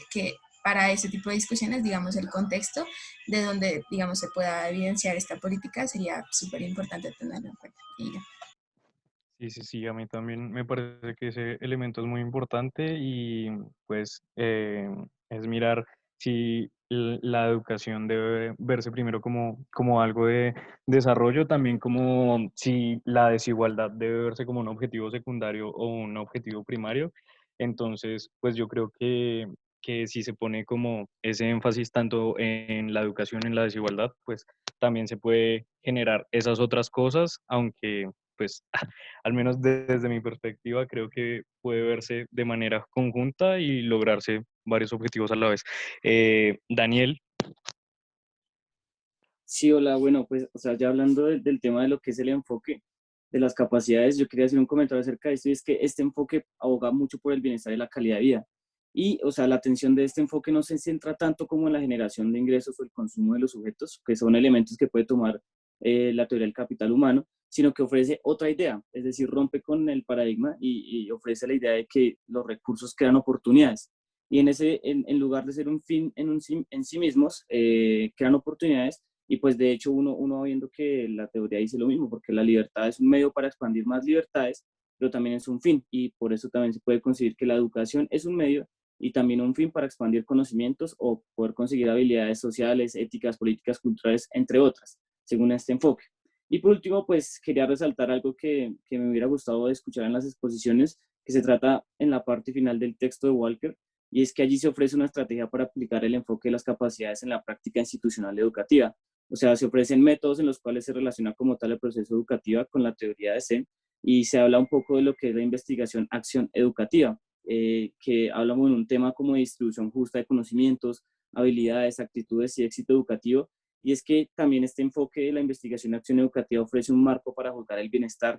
para ese tipo de discusiones, digamos, el contexto de donde, digamos, se pueda evidenciar esta política sería súper importante tenerlo en cuenta. Y ya. Sí, sí, sí, a mí también me parece que ese elemento es muy importante y pues es mirar si la educación debe verse primero como algo de desarrollo, también como si la desigualdad debe verse como un objetivo secundario o un objetivo primario. Entonces, pues yo creo que si se pone como ese énfasis tanto en la educación, en la desigualdad, pues también se puede generar esas otras cosas, aunque pues al menos desde mi perspectiva, creo que puede verse de manera conjunta y lograrse varios objetivos a la vez. Daniel, Sí, hola, bueno, pues, o sea, ya hablando del tema de lo que es el enfoque de las capacidades, yo quería hacer un comentario acerca de esto, y es que este enfoque aboga mucho por el bienestar y la calidad de vida. Y, o sea, la atención de este enfoque no se centra tanto como en la generación de ingresos o el consumo de los sujetos, que son elementos que puede tomar la teoría del capital humano, sino que ofrece otra idea, es decir, rompe con el paradigma y ofrece la idea de que los recursos crean oportunidades. Y en lugar de ser un fin en sí mismos, crean oportunidades y pues de hecho uno va viendo que la teoría dice lo mismo, porque la libertad es un medio para expandir más libertades, pero también es un fin. Y por eso también se puede conseguir que la educación es un medio y también un fin para expandir conocimientos o poder conseguir habilidades sociales, éticas, políticas, culturales, entre otras, según este enfoque. Y por último, pues quería resaltar algo que me hubiera gustado escuchar en las exposiciones, que se trata en la parte final del texto de Walker, y es que allí se ofrece una estrategia para aplicar el enfoque de las capacidades en la práctica institucional educativa. O sea, se ofrecen métodos en los cuales se relaciona como tal el proceso educativo con la teoría de Zen y se habla un poco de lo que es la investigación acción educativa, que hablamos de un tema como de distribución justa de conocimientos, habilidades, actitudes y éxito educativo. Y es que también este enfoque de la investigación acción educativa ofrece un marco para juzgar el bienestar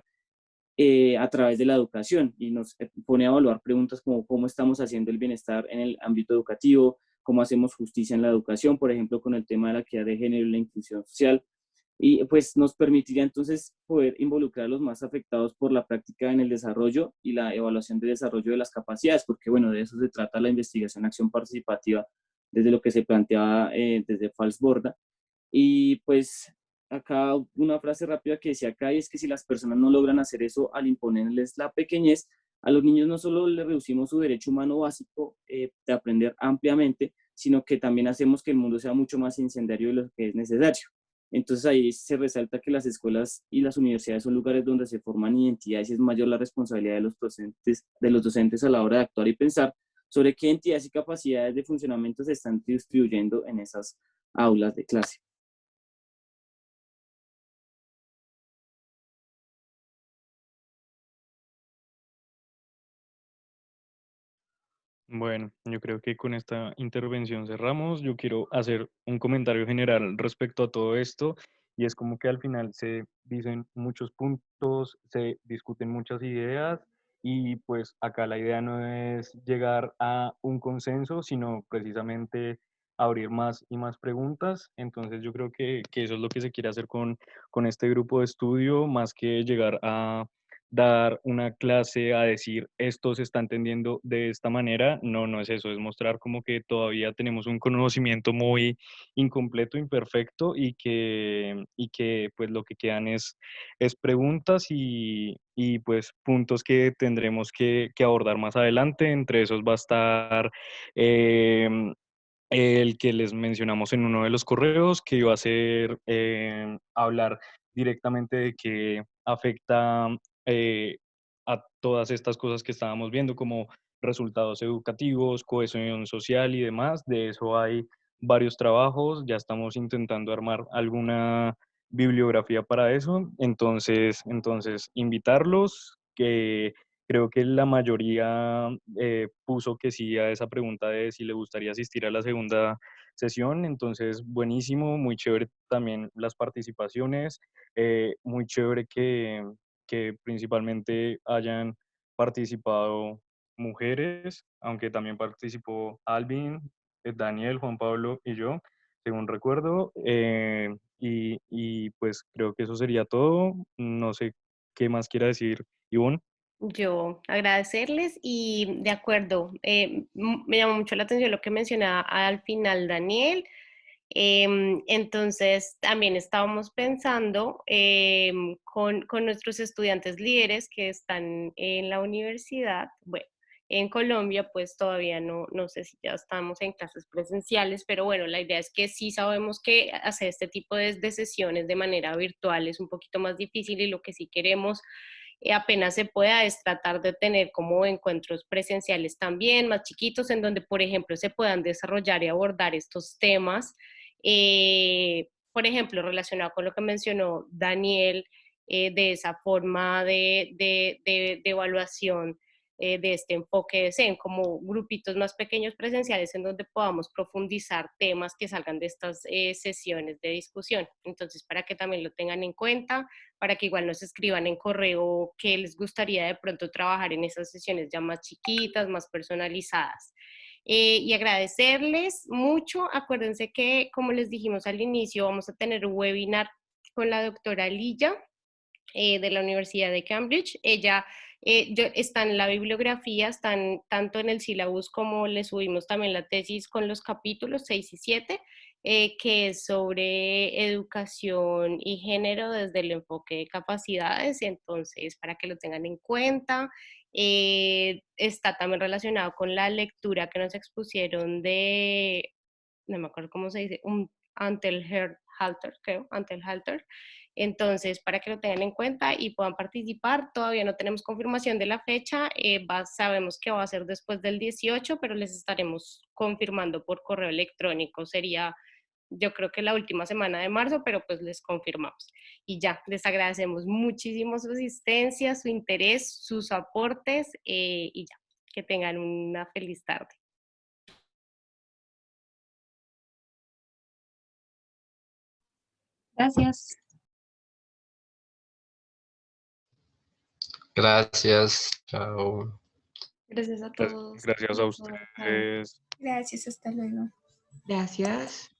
a través de la educación y nos pone a evaluar preguntas como cómo estamos haciendo el bienestar en el ámbito educativo, cómo hacemos justicia en la educación, por ejemplo, con el tema de la equidad de género y la inclusión social. Y pues nos permitiría entonces poder involucrar a los más afectados por la práctica en el desarrollo y la evaluación de desarrollo de las capacidades, porque bueno, de eso se trata la investigación acción participativa desde lo que se planteaba desde Falsborda. Y pues acá una frase rápida que decía acá y es que si las personas no logran hacer eso al imponerles la pequeñez, a los niños no solo les reducimos su derecho humano básico de aprender ampliamente, sino que también hacemos que el mundo sea mucho más incendiario de lo que es necesario. Entonces ahí se resalta que las escuelas y las universidades son lugares donde se forman identidades y es mayor la responsabilidad de los docentes a la hora de actuar y pensar sobre qué entidades y capacidades de funcionamiento se están distribuyendo en esas aulas de clase. bueno, yo creo que con esta intervención cerramos. Yo quiero hacer un comentario general respecto a todo esto y es como que al final se dicen muchos puntos, se discuten muchas ideas y pues acá la idea no es llegar a un consenso, sino precisamente abrir más y más preguntas. Entonces yo creo que eso es lo que se quiere hacer con este grupo de estudio, más que llegar a dar una clase a decir esto se está entendiendo de esta manera, no, no es eso, es mostrar como que todavía tenemos un conocimiento muy incompleto, imperfecto y que pues lo que quedan es preguntas y pues puntos que tendremos que abordar más adelante, entre esos va a estar el que les mencionamos en uno de los correos, que iba a ser hablar directamente de qué afecta a todas estas cosas que estábamos viendo, como resultados educativos, cohesión social y demás. De eso hay varios trabajos, ya estamos intentando armar alguna bibliografía para eso, entonces invitarlos, que creo que la mayoría puso que sí a esa pregunta de si le gustaría asistir a la segunda sesión, entonces buenísimo, muy chévere también las participaciones, muy chévere que principalmente hayan participado mujeres, aunque también participó Alvin, Daniel, Juan Pablo y yo, según recuerdo, y pues creo que eso sería todo. No sé qué más quiera decir Ivonne. Yo agradecerles y de acuerdo, me llamó mucho la atención lo que mencionaba al final Daniel. Entonces, también estábamos pensando con nuestros estudiantes líderes que están en la universidad. Bueno, en Colombia, pues todavía no sé si ya estamos en clases presenciales, pero bueno, la idea es que sí sabemos que hacer este tipo de sesiones de manera virtual es un poquito más difícil y lo que sí queremos apenas se pueda es tratar de tener como encuentros presenciales también, más chiquitos, en donde, por ejemplo, se puedan desarrollar y abordar estos temas. Por ejemplo, relacionado con lo que mencionó Daniel, de esa forma de evaluación de este enfoque de CEN, como grupitos más pequeños presenciales en donde podamos profundizar temas que salgan de estas sesiones de discusión. Entonces, para que también lo tengan en cuenta, para que igual nos escriban en correo qué les gustaría de pronto trabajar en esas sesiones ya más chiquitas, más personalizadas. Y agradecerles mucho. Acuérdense que, como les dijimos al inicio, vamos a tener un webinar con la doctora Lilla de la Universidad de Cambridge. Ella está en la bibliografía, están tanto en el syllabus como le subimos también la tesis con los capítulos 6 y 7, que es sobre educación y género desde el enfoque de capacidades, entonces para que lo tengan en cuenta. Está también relacionado con la lectura que nos expusieron de, no me acuerdo cómo se dice, un Antel Halter, creo, Antel Halter. Entonces, para que lo tengan en cuenta y puedan participar, todavía no tenemos confirmación de la fecha, sabemos que va a ser después del 18, pero les estaremos confirmando por correo electrónico, sería yo creo que la última semana de marzo, pero pues les confirmamos. Y ya, les agradecemos muchísimo su asistencia, su interés, sus aportes y ya, que tengan una feliz tarde. Gracias. Gracias, chao. Gracias a todos. Gracias a ustedes. Gracias, hasta luego. Gracias.